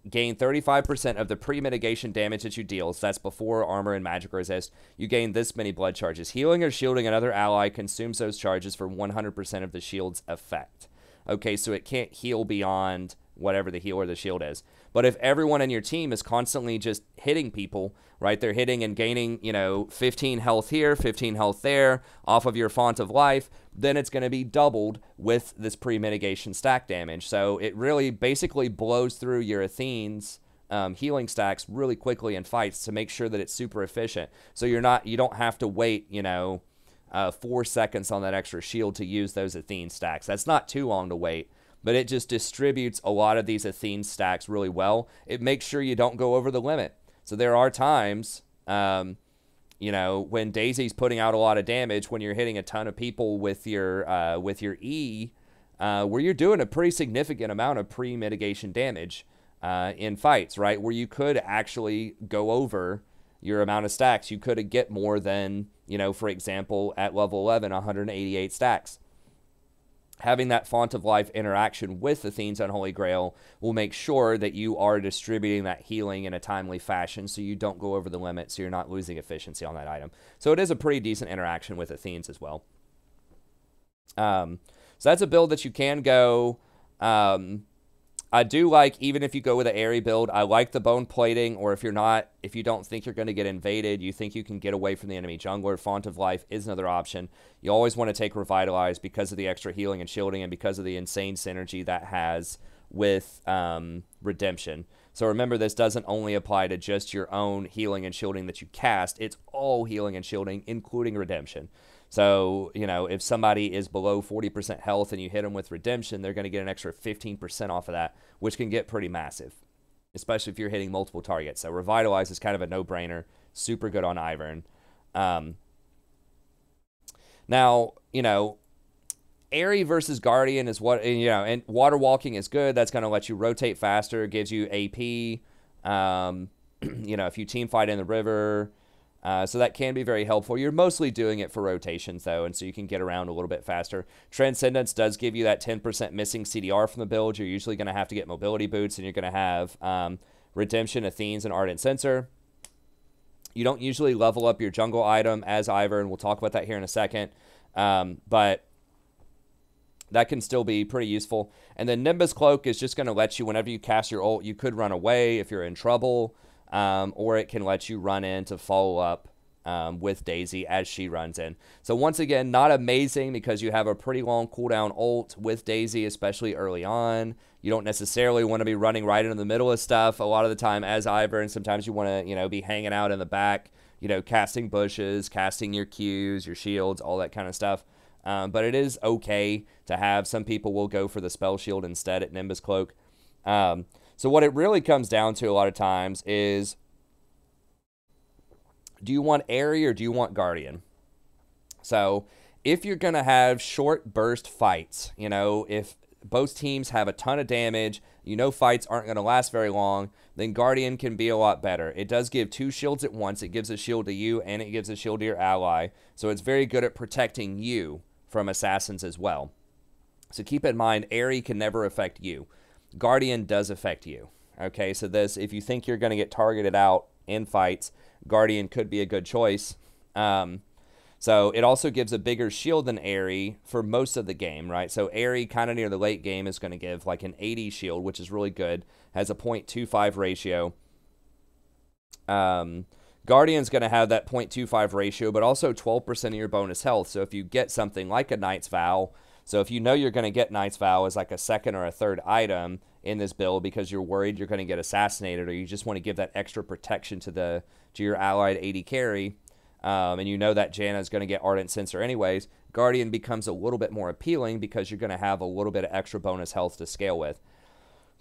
gain 35% of the pre-mitigation damage that you deal. So that's before armor and magic resist. You gain this many blood charges. Healing or shielding another ally consumes those charges for 100% of the shield's effect. Okay, so it can't heal beyond whatever the heal or the shield is. But if everyone in your team is constantly just hitting people, right, they're hitting and gaining, you know, 15 health here, 15 health there, off of your Font of Life, then it's going to be doubled with this pre-mitigation stack damage. So it really basically blows through your Athene's healing stacks really quickly in fights to make sure that it's super efficient. So you don't have to wait, you know, 4 seconds on that extra shield to use those Athene stacks. That's not too long to wait, but it just distributes a lot of these Athene stacks really well. It makes sure you don't go over the limit. So there are times, you know, when Daisy's putting out a lot of damage, when you're hitting a ton of people with your E, where you're doing a pretty significant amount of pre-mitigation damage in fights, right? Where you could actually go over your amount of stacks. You could get more than, you know, for example, at level 11, 188 stacks. Having that Font of Life interaction with Athene's Unholy Grail will make sure that you are distributing that healing in a timely fashion so you don't go over the limit, so you're not losing efficiency on that item. So it is a pretty decent interaction with Athene's as well. So that's a build that you can go. I do like, even if you go with an airy build, I like the Bone Plating, or if you don't think you're going to get invaded, you think you can get away from the enemy jungler, Font of Life is another option. You always want to take Revitalize because of the extra healing and shielding and because of the insane synergy that has with Redemption. So remember, this doesn't only apply to just your own healing and shielding that you cast, it's all healing and shielding, including Redemption. So, you know, if somebody is below 40% health and you hit them with Redemption, they're going to get an extra 15% off of that, which can get pretty massive, especially if you're hitting multiple targets. So Revitalize is kind of a no-brainer, super good on Ivern. Now, you know, Airy versus Guardian is what, you know, and Water Walking is good. That's going to let you rotate faster, gives you AP. You know, if you team fight in the river, so that can be very helpful. You're mostly doing it for rotations, though, and so you can get around a little bit faster. Transcendence does give you that 10% missing CDR from the build. You're usually going to have to get mobility boots, and you're going to have Redemption, Athene's, and Ardent Sensor. You don't usually level up your jungle item as Ivern. We'll talk about that here in a second. But that can still be pretty useful. And then Nimbus Cloak is just going to let you, whenever you cast your ult, you could run away if you're in trouble. Or it can let you run in to follow up with Daisy as she runs in. So once again, not amazing because you have a pretty long cooldown ult with Daisy, especially early on. You don't necessarily want to be running right into the middle of stuff a lot of the time as Ivern. Sometimes you want to, be hanging out in the back, casting bushes, casting your Qs, your shields, all that kind of stuff. But it is okay to have. Some people will go for the spell shield instead at Nimbus Cloak. So what it really comes down to a lot of times is, do you want Aerie or do you want Guardian? So if you're going to have short burst fights, if both teams have a ton of damage, fights aren't going to last very long, then Guardian can be a lot better. It does give 2 shields at once. It gives a shield to you and it gives a shield to your ally. So it's very good at protecting you from assassins as well. So keep in mind, Aerie can never affect you. Guardian does affect you. Okay, so if you think you're going to get targeted out in fights, Guardian could be a good choice. So it also gives a bigger shield than Aerie for most of the game, right? So Aerie kind of near the late game is going to give like an 80 shield, which is really good. Has a 0.25 ratio. Guardian's going to have that 0.25 ratio, but also 12% of your bonus health. So if you get something like a Knight's Vow, so if you know you're going to get Knight's Vow as like a second or a third item in this build because you're worried you're going to get assassinated, or you just want to give that extra protection to your allied AD carry, and you know that Janna is going to get Ardent Censer anyways, Guardian becomes a little bit more appealing because you're going to have a little bit of extra bonus health to scale with.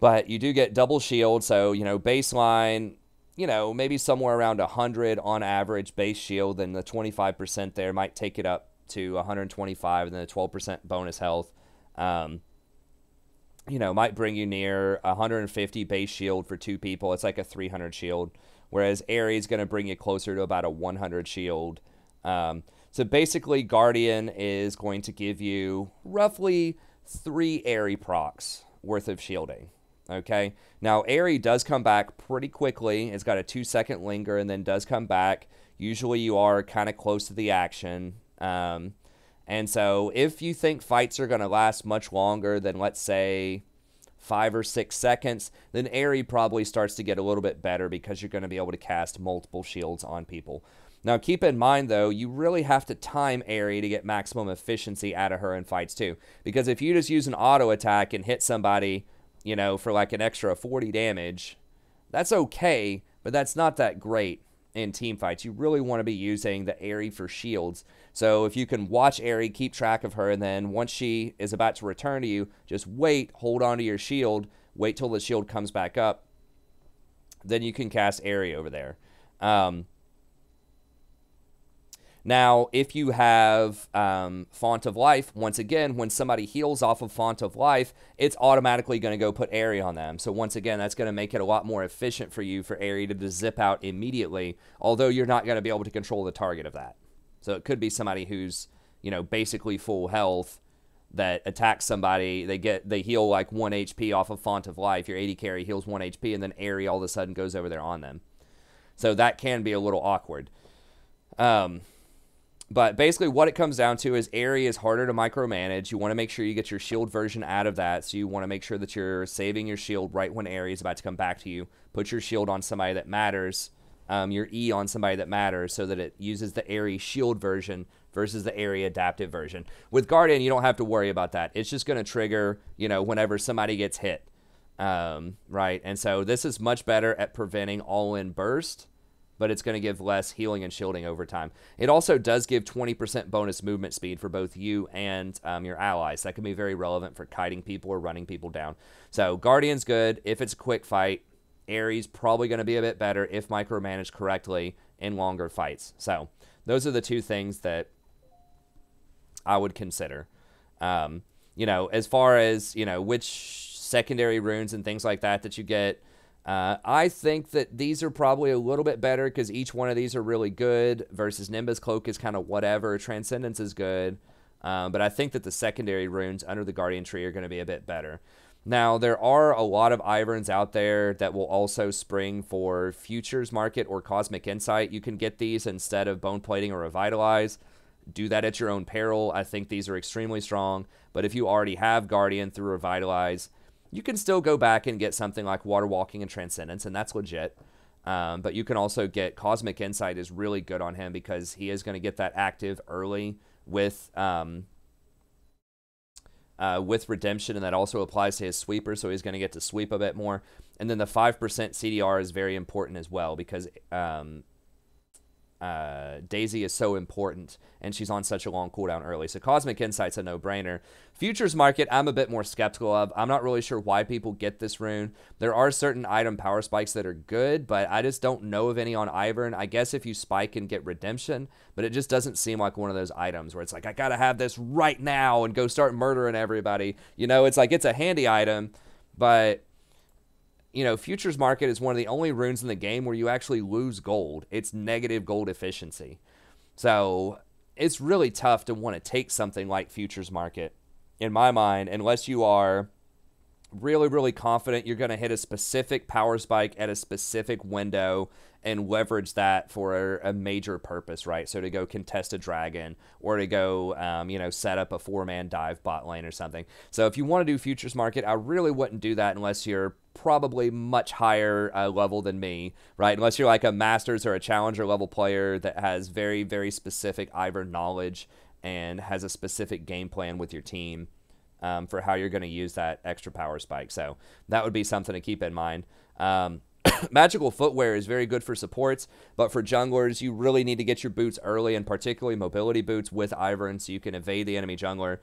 But you do get double shield, so, baseline, maybe somewhere around 100 on average base shield, and the 25% there might take it up to 125, and then a 12% bonus health. Might bring you near 150 base shield for 2 people. It's like a 300 shield, whereas Aerie is going to bring you closer to about a 100 shield. So basically, Guardian is going to give you roughly 3 Aerie procs worth of shielding. Okay, now Aerie does come back pretty quickly. It's got a 2-second linger and then does come back. Usually you are kind of close to the action. And so if you think fights are going to last much longer than, let's say, 5 or 6 seconds, then Aerie probably starts to get a little bit better because you're going to be able to cast multiple shields on people. Now, keep in mind, though, you really have to time Aerie to get maximum efficiency out of her in fights, too. Because if you just use an auto attack and hit somebody, for like an extra 40 damage, that's okay, but that's not that great in team fights. You really want to be using the Aerie for shields. So if you can watch Aerie, keep track of her, and then once she is about to return to you, just wait, hold on to your shield, wait till the shield comes back up, then you can cast Aerie over there. Now, if you have Font of Life, once again, when somebody heals off of Font of Life, it's automatically going to go put Aerie on them. So once again, that's going to make it a lot more efficient for you for Aerie to just zip out immediately, although you're not going to be able to control the target of that. So it could be somebody who's, basically full health that attacks somebody. They heal like 1 HP off of Font of Life. Your AD carry heals 1 HP, and then Aerie all of a sudden goes over there on them. So that can be a little awkward. But basically what it comes down to is Aerie is harder to micromanage. You want to make sure you get your shield version out of that. So you want to make sure that you're saving your shield right when Aerie is about to come back to you. Put your shield on somebody that matters. Your E on somebody that matters, so that it uses the Aerie shield version versus the Aerie adaptive version. With Guardian, you don't have to worry about that. It's just going to trigger, whenever somebody gets hit. Right? And so this is much better at preventing all-in burst, but it's going to give less healing and shielding over time. It also does give 20% bonus movement speed for both you and your allies. That can be very relevant for kiting people or running people down. So Guardian's good if it's a quick fight. Aerie's probably going to be a bit better if micromanaged correctly in longer fights. So those are the 2 things that I would consider. As far as, which secondary runes and things like that you get, I think that these are probably a little bit better because each one of these are really good versus Nimbus Cloak is kind of whatever. Transcendence is good. But I think that the secondary runes under the Guardian tree are going to be a bit better. Now, there are a lot of Iverns out there that will also spring for Futures Market or Cosmic Insight. You can get these instead of Bone Plating or Revitalize. Do that at your own peril. I think these are extremely strong. But if you already have Guardian through Revitalize, you can still go back and get something like Water Walking and Transcendence, and that's legit. But you can also get Cosmic Insight is really good on him because he is going to get that active early with Redemption, and that also applies to his sweeper, so he's going to get to sweep a bit more. And then the 5% CDR is very important as well because Daisy is so important, and she's on such a long cooldown early. So Cosmic Insight's a no-brainer. Futures Market, I'm a bit more skeptical of. I'm not really sure why people get this rune. There are certain item power spikes that are good, but I just don't know of any on Ivern. I guess if you spike and get Redemption, but it just doesn't seem like one of those items where it's like, I gotta have this right now and go start murdering everybody. You know, it's like, it's a handy item, but you know, Futures Market is one of the only runes in the game where you actually lose gold. It's negative gold efficiency. So it's really tough to want to take something like Futures Market, in my mind, unless you are really, really confident you're going to hit a specific power spike at a specific window and leverage that for a major purpose, right? So to go contest a dragon or to go, you know, set up a 4-man dive bot lane or something. So if you want to do Futures Market, I really wouldn't do that unless you're probably much higher level than me, right? Unless you're like a Masters or a Challenger level player that has very, very specific Ivern knowledge and has a specific game plan with your team for how you're going to use that extra power spike. So that would be something to keep in mind. Magical Footwear is very good for supports, but for junglers, you really need to get your boots early, and particularly mobility boots with Ivern so you can evade the enemy jungler.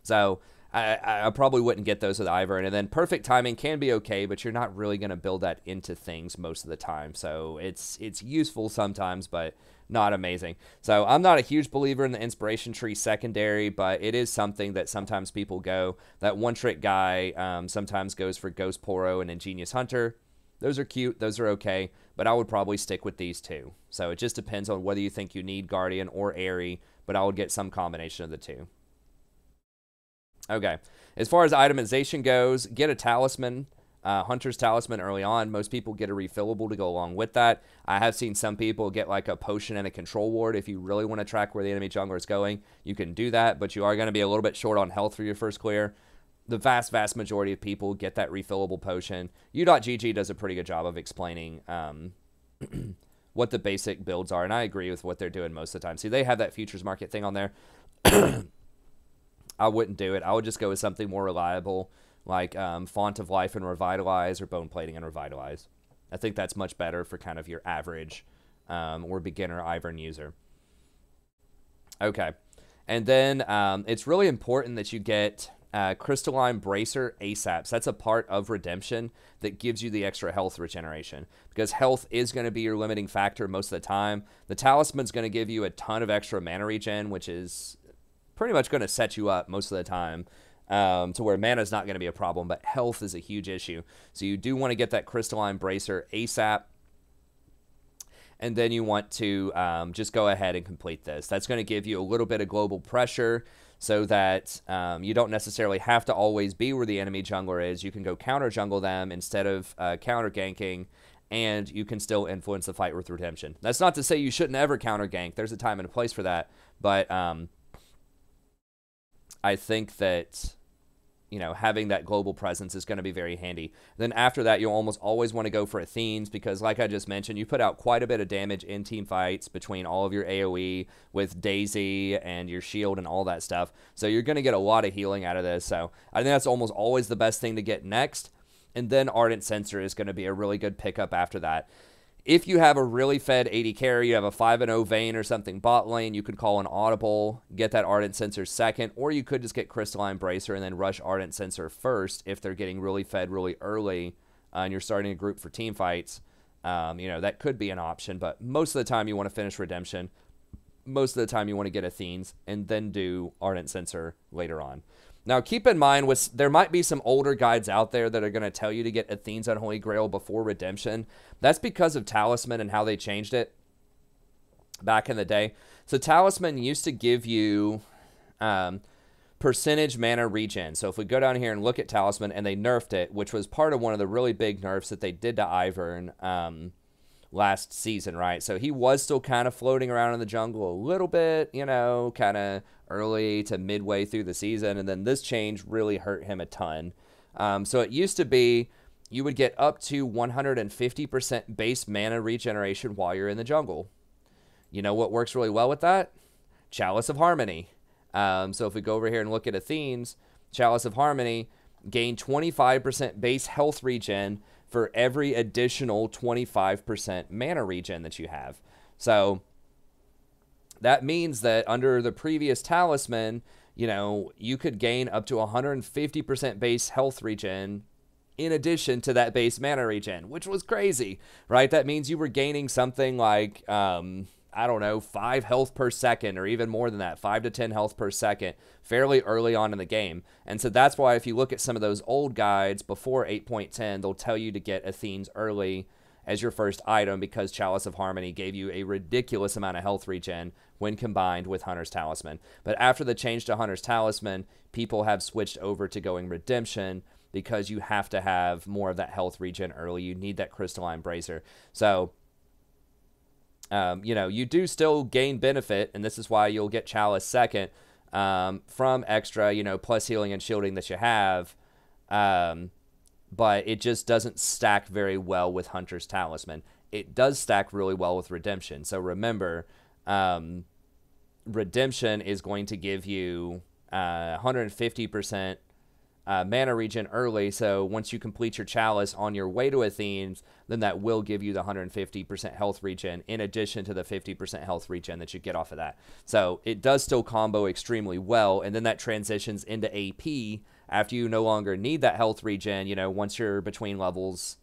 So I probably wouldn't get those with Ivern. And then Perfect Timing can be okay, but you're not really going to build that into things most of the time. So it's useful sometimes, but not amazing. So I'm not a huge believer in the Inspiration Tree secondary, but it is something that sometimes people go. That one-trick guy sometimes goes for Ghost Poro and Ingenious Hunter. Those are cute. Those are okay, but I would probably stick with these two. So it just depends on whether you think you need Guardian or Airy, but I would get some combination of the two. Okay, as far as itemization goes, get a Talisman, Hunter's Talisman early on. Most people get a refillable to go along with that. I have seen some people get like a potion and a control ward. If you really want to track where the enemy jungler is going, you can do that, but you are going to be a little bit short on health for your first clear. The vast majority of people get that refillable potion. U.GG does a pretty good job of explaining what the basic builds are, and I agree with what they're doing most of the time. See, they have that Futures Market thing on there. I wouldn't do it. I would just go with something more reliable, like Font of Life and Revitalize, or Bone Plating and Revitalize. I think that's much better for kind of your average or beginner Ivern user. Okay. And then it's really important that you get Crystalline Bracer ASAP. So that's a part of Redemption that gives you the extra health regeneration, because health is going to be your limiting factor most of the time. The Talisman's going to give you a ton of extra mana regen, which is pretty much going to set you up most of the time to where mana is not going to be a problem, but health is a huge issue. So you do want to get that Crystalline Bracer ASAP, and then you want to just go ahead and complete this. That's going to give you a little bit of global pressure so that you don't necessarily have to always be where the enemy jungler is. You can go counter jungle them instead of counter ganking, and you can still influence the fight with Redemption. That's not to say you shouldn't ever counter gank. There's a time and a place for that, but I think that, you know, having that global presence is going to be very handy. Then after that, you'll almost always want to go for Athenes, because like I just mentioned, you put out quite a bit of damage in team fights between all of your AoE with Daisy and your shield and all that stuff. So you're going to get a lot of healing out of this. So I think that's almost always the best thing to get next. And then Ardent Censer is going to be a really good pickup after that. If you have a really fed AD carry, you have a 5-0 Vayne or something bot lane, you could call an Audible, get that Ardent Censer second, or you could just get Crystalline Bracer and then rush Ardent Censer first if they're getting really fed really early and you're starting a group for team fights. You know, that could be an option, but most of the time you want to finish Redemption. Most of the time you want to get Athenes and then do Ardent Censer later on. Now, keep in mind, there might be some older guides out there that are going to tell you to get Athene's Unholy Grail before Redemption. That's because of Talisman and how they changed it back in the day. So Talisman used to give you percentage mana regen. So if we go down here and look at Talisman, and they nerfed it, which was part of one of the really big nerfs that they did to Ivern last season, right? So he was still kind of floating around in the jungle a little bit, you know, kind of early to midway through the season, and then this change really hurt him a ton. So it used to be you would get up to 150% base mana regeneration while you're in the jungle. You know what works really well with that? Chalice of Harmony. So if we go over here and look at Athene's, Chalice of Harmony, gain 25% base health regen for every additional 25% mana regen that you have. So that means that under the previous talisman, you know, you could gain up to 150% base health regen in addition to that base mana regen, which was crazy, right? That means you were gaining something like, I don't know, 5 health per second, or even more than that, 5 to 10 health per second, fairly early on in the game. And so that's why if you look at some of those old guides before 8.10, they'll tell you to get Athene's early as your first item, because Chalice of Harmony gave you a ridiculous amount of health regen when combined with Hunter's Talisman. But after the change to Hunter's Talisman, people have switched over to going Redemption, because you have to have more of that health regen early. You need that Crystalline Bracer. So, you know, you do still gain benefit, and this is why you'll get Chalice second, from extra, you know, plus healing and shielding that you have. But it just doesn't stack very well with Hunter's Talisman. It does stack really well with Redemption. So remember, Redemption is going to give you 150% mana regen early. So once you complete your Chalice on your way to Athene's, then that will give you the 150% health regen in addition to the 50% health regen that you get off of that. So it does still combo extremely well, and then that transitions into AP after you no longer need that health regen. You know, once you're between levels,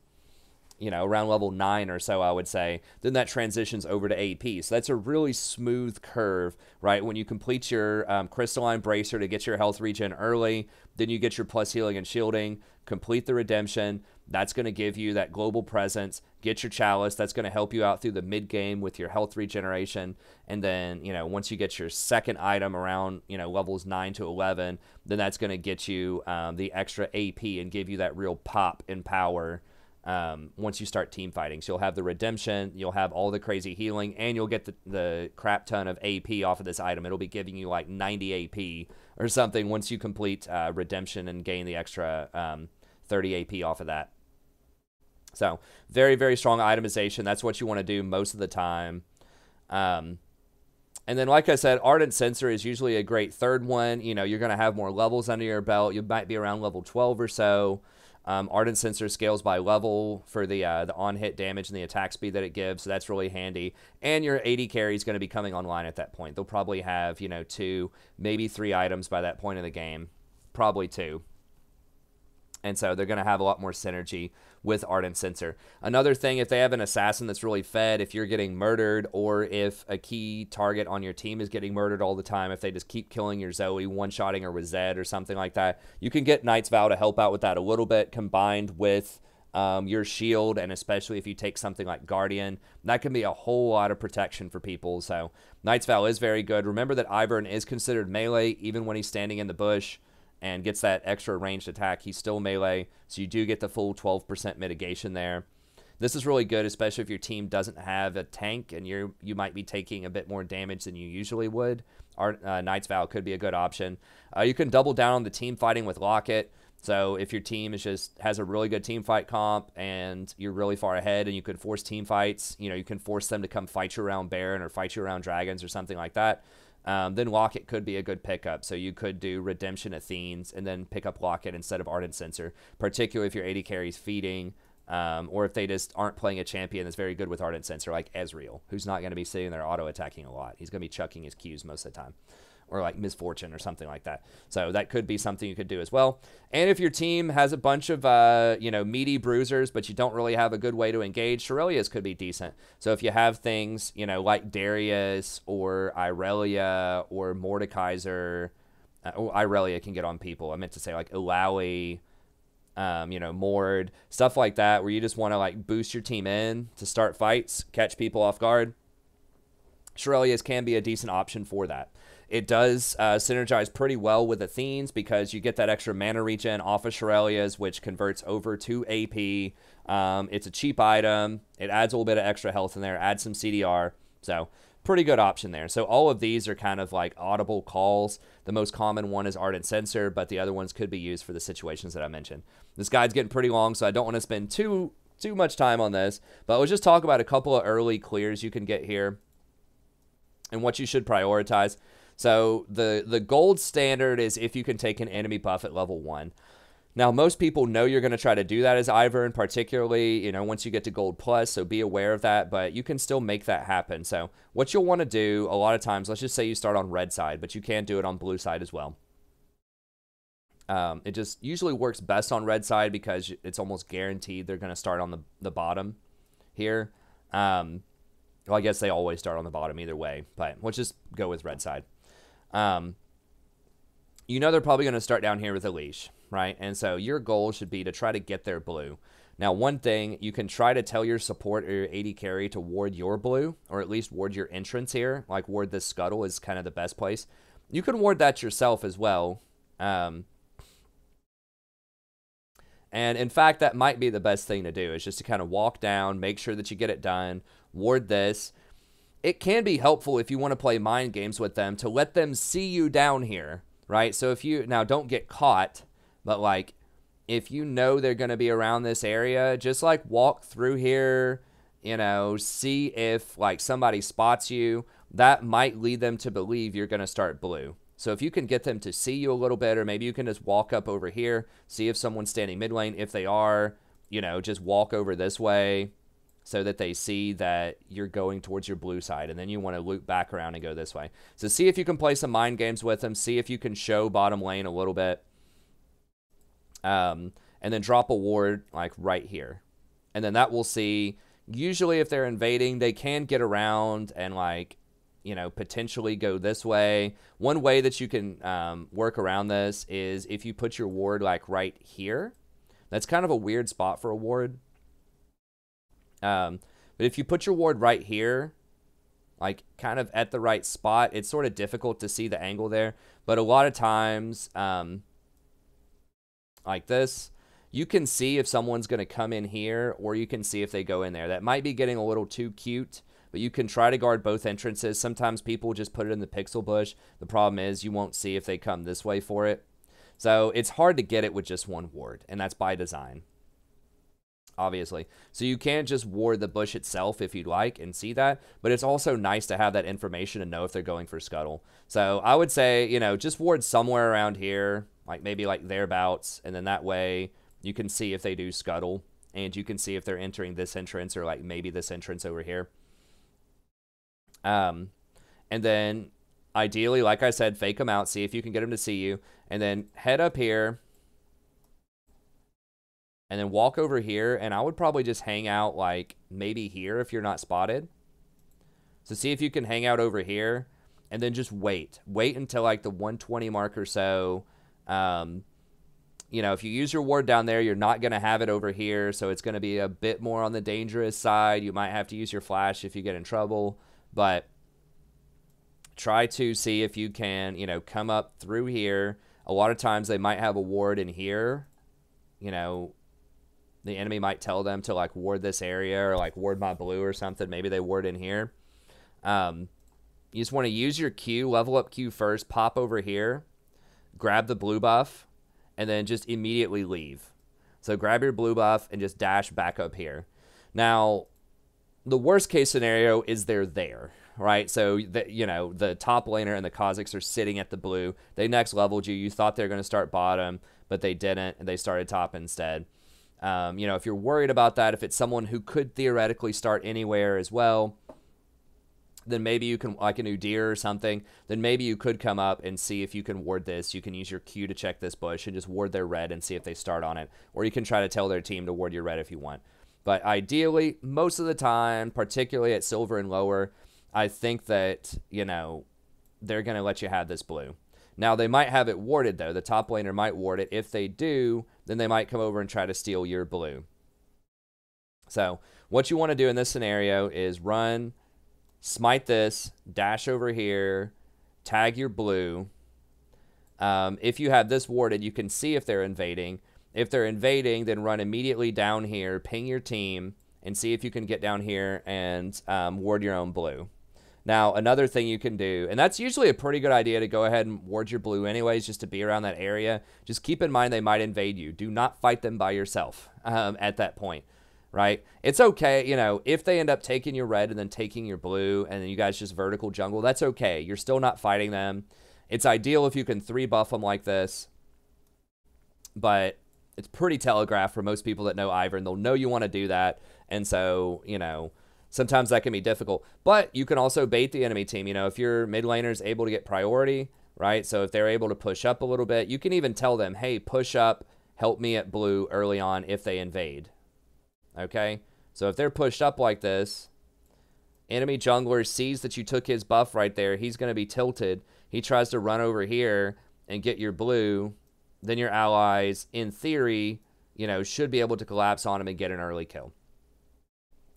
you know, around level 9 or so, I would say, then that transitions over to AP. So that's a really smooth curve, right? When you complete your Crystalline Bracer to get your health regen early, then you get your plus healing and shielding, complete the Redemption. That's going to give you that global presence. Get your Chalice. That's going to help you out through the mid game with your health regeneration. And then, you know, once you get your second item around, you know, levels 9 to 11, then that's going to get you the extra AP and give you that real pop in power once you start team fighting. So you'll have the Redemption, you'll have all the crazy healing, and you'll get the crap ton of AP off of this item. It'll be giving you like 90 AP or something once you complete Redemption and gain the extra 30 AP off of that. So very, very strong itemization. That's what you want to do most of the time. And then, like I said, Ardent Censer is usually a great third one. You know, you're going to have more levels under your belt. You might be around level 12 or so. Ardent Censer scales by level for the on-hit damage and the attack speed that it gives, so that's really handy. And your AD carry is going to be coming online at that point. They'll probably have, you know, 2, maybe 3 items by that point in the game. Probably 2. And so they're going to have a lot more synergy with Ardent Censer. Another thing, if they have an assassin that's really fed, if you're getting murdered, or if a key target on your team is getting murdered all the time, if they just keep killing your Zoe, one-shotting her with Zed or something like that, you can get Knight's Vow to help out with that a little bit, combined with your shield, and especially if you take something like Guardian, that can be a whole lot of protection for people. So Knight's Vow is very good. Remember that Ivern is considered melee even when he's standing in the bush and gets that extra ranged attack. He's still melee, so you do get the full 12% mitigation there. This is really good, especially if your team doesn't have a tank and you might be taking a bit more damage than you usually would. Knight's Vow could be a good option. You can double down on the team fighting with Locket. So if your team has a really good team fight comp and you're really far ahead and you could force team fights, you know, you can force them to come fight you around Baron or fight you around Dragons or something like that. Then Locket could be a good pickup. So you could do Redemption Athenes and then pick up Locket instead of Ardent Censer, particularly if your AD carry's feeding, or if they just aren't playing a champion that's very good with Ardent Censer, like Ezreal, who's not going to be sitting there auto-attacking a lot. He's going to be chucking his Qs most of the time, or like Misfortune or something like that. So that could be something you could do as well. And if your team has a bunch of, you know, meaty bruisers, but you don't really have a good way to engage, Shirelia's could be decent. So if you have things, you know, like Darius or Irelia or Mordekaiser, Irelia can get on people. I meant to say like Illaoi, you know, Mord, stuff like that, where you just want to like boost your team in to start fights, catch people off guard. Shirelia's can be a decent option for that. It does synergize pretty well with Athene's because you get that extra mana regen off of Shirelia's, which converts over to AP. It's a cheap item. It adds a little bit of extra health in there, adds some CDR. So pretty good option there. So all of these are kind of like audible calls. The most common one is Ardent Sensor, but the other ones could be used for the situations that I mentioned. This guide's getting pretty long, so I don't want to spend too much time on this, but let's just talk about a couple of early clears you can get here and what you should prioritize. So the gold standard is if you can take an enemy buff at level 1. Now, most people know you're going to try to do that as Ivern, particularly, you know, once you get to Gold Plus, so be aware of that, but you can still make that happen. So what you'll want to do a lot of times, let's just say you start on red side, but you can do it on blue side as well. It just usually works best on red side because it's almost guaranteed they're going to start on the bottom here. Well, I guess they always start on the bottom either way, but let's just go with red side. You know they're probably going to start down here with a leash, right? And so your goal should be to try to get their blue. Now, one thing, you can try to tell your support or your AD carry to ward your blue, or at least ward your entrance here, like ward this scuttle is kind of the best place. You can ward that yourself as well. And in fact, that might be the best thing to do, is just to kind of walk down, make sure that you get it done, ward this. It can be helpful if you want to play mind games with them to let them see you down here, right? So if you, now don't get caught, but like if you know they're going to be around this area, just like walk through here, you know, see if like somebody spots you. That might lead them to believe you're going to start blue. So if you can get them to see you a little bit, or maybe you can just walk up over here, see if someone's standing mid lane. If they are, you know, just walk over this way so that they see that you're going towards your blue side, and then you want to loop back around and go this way. So see if you can play some mind games with them, see if you can show bottom lane a little bit, and then drop a ward like right here. And then that will see, usually if they're invading, they can get around and like, you know, potentially go this way. One way that you can work around this is if you put your ward like right here. That's kind of a weird spot for a ward. But if you put your ward right here, like kind of at the right spot, it's sort of difficult to see the angle there. But a lot of times, like this, you can see if someone's going to come in here, or you can see if they go in there. That might be getting a little too cute, but you can try to guard both entrances. Sometimes people just put it in the pixel bush. The problem is you won't see if they come this way for it. So it's hard to get it with just one ward, and that's by design, obviously. So you can't just ward the bush itself if you'd like and see that, but it's also nice to have that information and know if they're going for scuttle. So I would say, you know, just ward somewhere around here, like maybe like thereabouts, and then that way you can see if they do scuttle, and you can see if they're entering this entrance or like maybe this entrance over here. And then ideally, like I said, fake them out, see if you can get them to see you, and then head up here, and then walk over here, and I would probably just hang out like maybe here if you're not spotted. So see if you can hang out over here, and then just wait. Wait until like the 120 mark or so. You know, if you use your ward down there, you're not going to have it over here, so it's going to be a bit more on the dangerous side. You might have to use your flash if you get in trouble, but try to see if you can, you know, come up through here. A lot of times they might have a ward in here. You know, the enemy might tell them to like ward this area or like ward my blue or something. Maybe they ward in here. You just want to use your Q, level up Q first, pop over here, grab the blue buff, and then just immediately leave. So grab your blue buff and just dash back up here. Now, the worst case scenario is they're there, right? So, you know, the top laner and the Kha'Zix are sitting at the blue. They next leveled you. You thought they were going to start bottom, but they didn't, and they started top instead. You know, if you're worried about that, if it's someone who could theoretically start anywhere as well, then maybe you can, like a new deer or something, then maybe you could come up and see if you can ward this. You can use your Q to check this bush and just ward their red and see if they start on it. Or you can try to tell their team to ward your red if you want. But ideally, most of the time, particularly at silver and lower, I think that, you know, they're going to let you have this blue. Now, they might have it warded, though. The top laner might ward it. If they do, then they might come over and try to steal your blue. So what you want to do in this scenario is run, smite this, dash over here, tag your blue. If you have this warded, you can see if they're invading. If they're invading, then run immediately down here, ping your team, and see if you can get down here and ward your own blue. Now, another thing you can do, and that's usually a pretty good idea to go ahead and ward your blue anyways, just to be around that area. Just keep in mind they might invade you. Do not fight them by yourself at that point, right? It's okay, you know, if they end up taking your red and then taking your blue, and then you guys just vertical jungle, that's okay. You're still not fighting them. It's ideal if you can 3-buff them like this, but it's pretty telegraphed for most people that know Ivern. They'll know you want to do that, and so, you know, sometimes that can be difficult. But you can also bait the enemy team. You know, if your mid laner is able to get priority, right? So if they're able to push up a little bit, you can even tell them, hey, push up, help me at blue early on if they invade. Okay? So if they're pushed up like this, enemy jungler sees that you took his buff right there. He's going to be tilted. He tries to run over here and get your blue. Then your allies, in theory, you know, should be able to collapse on him and get an early kill.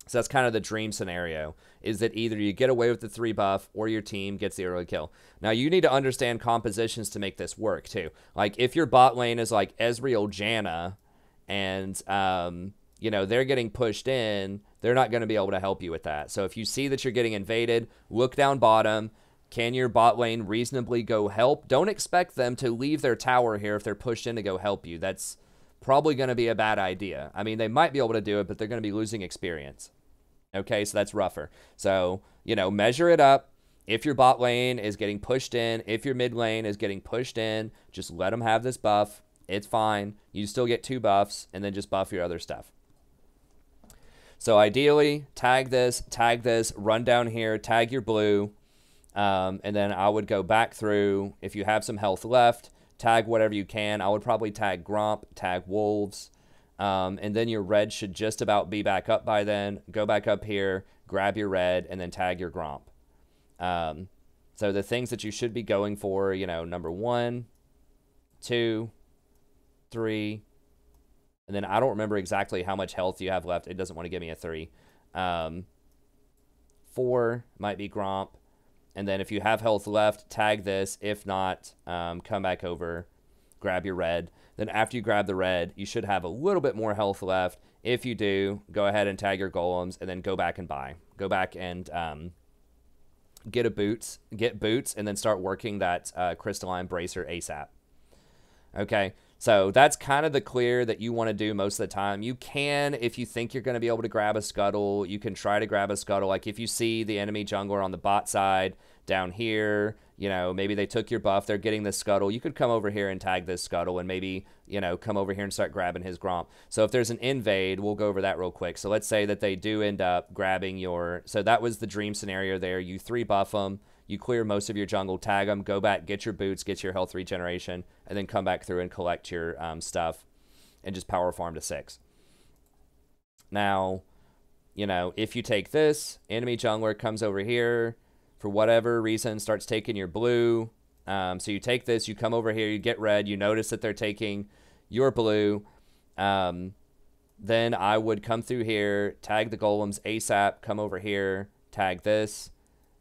So that's kind of the dream scenario, is that either you get away with the 3-buff or your team gets the early kill. Now, you need to understand compositions to make this work, too. Like, if your bot lane is like Ezreal Janna and, you know, they're getting pushed in, they're not going to be able to help you with that. So if you see that you're getting invaded, look down bottom. Can your bot lane reasonably go help? Don't expect them to leave their tower here if they're pushed in to go help you. That's probably going to be a bad idea. I mean, they might be able to do it, but they're going to be losing experience. Okay, so that's rougher. So, you know, measure it up. If your bot lane is getting pushed in, if your mid lane is getting pushed in, just let them have this buff. It's fine. You still get 2 buffs, and then just buff your other stuff. So ideally, tag this, run down here, tag your blue, and then I would go back through. If you have some health left, tag whatever you can. I would probably tag Gromp, tag Wolves, and then your red should just about be back up by then. Go back up here, grab your red, and then tag your Gromp. So the things that you should be going for, you know, number 1, 2, 3, and then I don't remember exactly how much health you have left. It doesn't want to give me a 3. 4 might be Gromp. And then if you have health left, tag this. If not, come back over, grab your red. Then after you grab the red, you should have a little bit more health left. If you do, go ahead and tag your golems, and then go back and buy. Go back and get boots, and then start working that crystalline bracer ASAP. Okay, so that's kind of the clear that you want to do most of the time. You can, if you think you're going to be able to grab a scuttle, you can try to grab a scuttle. Like if you see the enemy jungler on the bot side down here, you know, maybe they took your buff, they're getting this scuttle. You could come over here and tag this scuttle and maybe, you know, come over here and start grabbing his Gromp. So if there's an invade, we'll go over that real quick. So let's say that they do end up grabbing your, so that was the dream scenario there. You 3-buff them. You clear most of your jungle, tag them, go back, get your boots, get your health regeneration, and then come back through and collect your stuff and just power farm to 6. Now, you know, if you take this, enemy jungler comes over here, for whatever reason, starts taking your blue. So you take this, you come over here, you get red, you notice that they're taking your blue. Then I would come through here, tag the golems ASAP, come over here, tag this,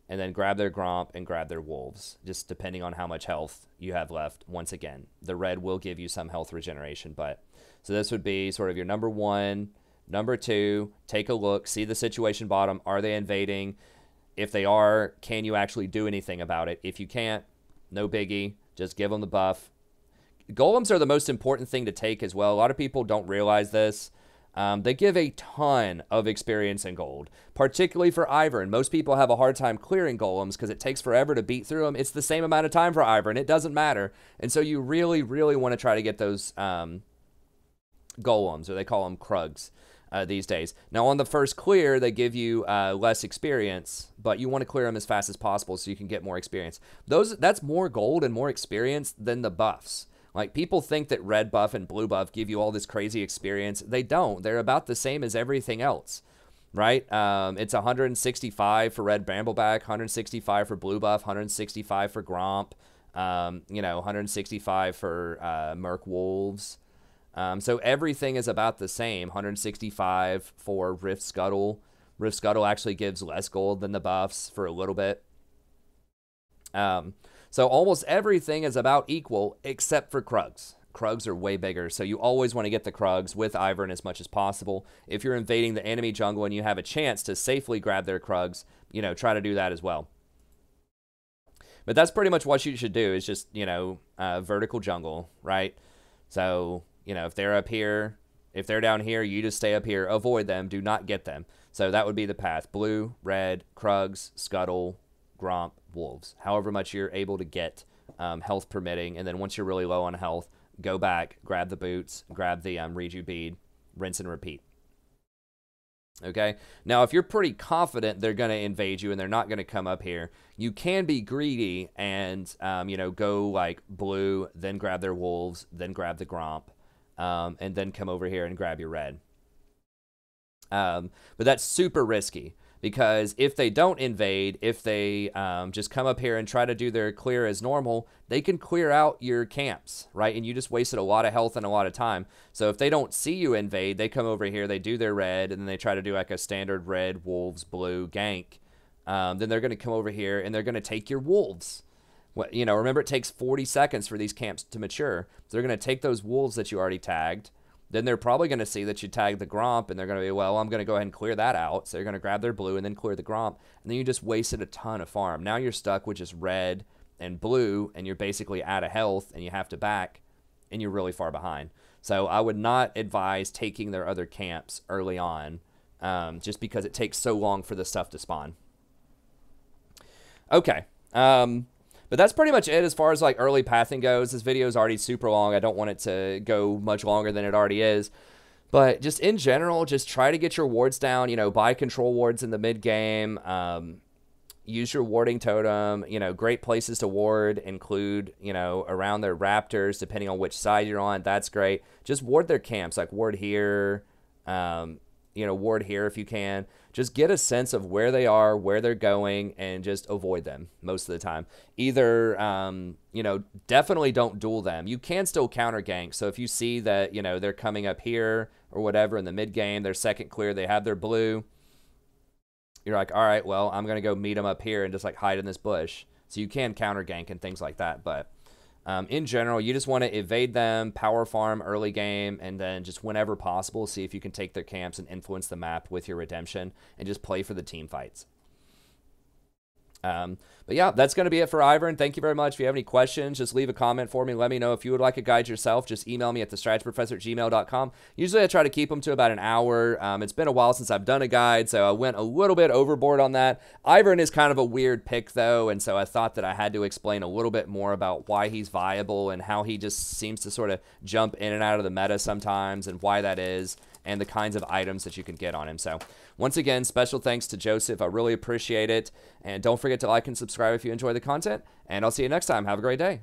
and then grab their Gromp and grab their Wolves, just depending on how much health you have left. Once again, the red will give you some health regeneration, but so this would be sort of your number 1, number 2, take a look, see the situation bottom. Are they invading? If they are, can you actually do anything about it? If you can't, no biggie, just give them the buff. Golems are the most important thing to take as well. A lot of people don't realize this. They give a ton of experience in gold, particularly for Ivern. Most people have a hard time clearing golems because it takes forever to beat through them. It's the same amount of time for Ivern. It doesn't matter. And so you really, really want to try to get those golems, or they call them krugs these days. Now, on the first clear, they give you less experience, but you want to clear them as fast as possible so you can get more experience. That's more gold and more experience than the buffs. Like, people think that red buff and blue buff give you all this crazy experience. They don't. They're about the same as everything else, right? It's 165 for red Brambleback, 165 for blue buff, 165 for Gromp, you know, 165 for Merc Wolves. So everything is about the same. 165 for Rift Scuttle. Rift Scuttle actually gives less gold than the buffs for a little bit. So almost everything is about equal except for Krugs. Krugs are way bigger, so you always want to get the Krugs with Ivern as much as possible. If you're invading the enemy jungle and you have a chance to safely grab their Krugs, you know, try to do that as well. But that's pretty much what you should do is just, you know, vertical jungle, right? So, you know, if they're up here, if they're down here, you just stay up here. Avoid them. Do not get them. So that would be the path. Blue, red, Krugs, Scuttle, Gromp, Wolves. However much you're able to get, health permitting. And then once you're really low on health, go back, grab the boots, grab the Reju bead, rinse and repeat. Okay, now if you're pretty confident they're going to invade you and they're not going to come up here, you can be greedy and, you know, go like blue, then grab their wolves, then grab the Gromp, and then come over here and grab your red. But that's super risky because if they don't invade, if they just come up here and try to do their clear as normal, they can clear out your camps, right? And you just wasted a lot of health and a lot of time. So if they don't see you invade, they come over here, they do their red, and then they try to do like a standard red, wolves, blue gank. Then they're going to come over here and they're going to take your wolves. What, you know, remember it takes 40 seconds for these camps to mature. So they're going to take those wolves that you already tagged. Then they're probably going to see that you tagged the Gromp, and they're going to be, well, I'm going to go ahead and clear that out. So they're going to grab their blue and then clear the Gromp, and then you just wasted a ton of farm. Now you're stuck with just red and blue, and you're basically out of health, and you have to back, and you're really far behind. So I would not advise taking their other camps early on, just because it takes so long for the stuff to spawn. Okay. But that's pretty much it as far as like early pathing goes. This video is already super long. I don't want it to go much longer than it already is. But just in general, just try to get your wards down. You know, buy control wards in the mid game. Use your warding totem. You know, great places to ward include, you know, around their raptors, depending on which side you're on. That's great. Just ward their camps, like ward here. You know, ward here if you can. Just get a sense of where they are, where they're going, and just avoid them most of the time. Either, you know, definitely don't duel them. You can still counter gank. So if you see that, you know, they're coming up here or whatever in the mid game, they're second clear, they have their blue, you're like, all right, well, I'm going to go meet them up here and just like hide in this bush. So you can counter gank and things like that. But in general, you just want to evade them, power farm early game, and then just whenever possible, see if you can take their camps and influence the map with your redemption and just play for the team fights. But yeah, that's going to be it for Ivern. Thank you very much. If you have any questions, just leave a comment for me. Let me know if you would like a guide yourself. Just email me at thestrategyprofessor@gmail.com. Usually I try to keep them to about an hour. It's been a while since I've done a guide, so I went a little bit overboard on that. Ivern is kind of a weird pick, though, and so I thought that I had to explain a little bit more about why he's viable and how he just seems to sort of jump in and out of the meta sometimes and why that is, and the kinds of items that you can get on him. So once again, special thanks to Joseph. I really appreciate it. And don't forget to like and subscribe if you enjoy the content. And I'll see you next time. Have a great day.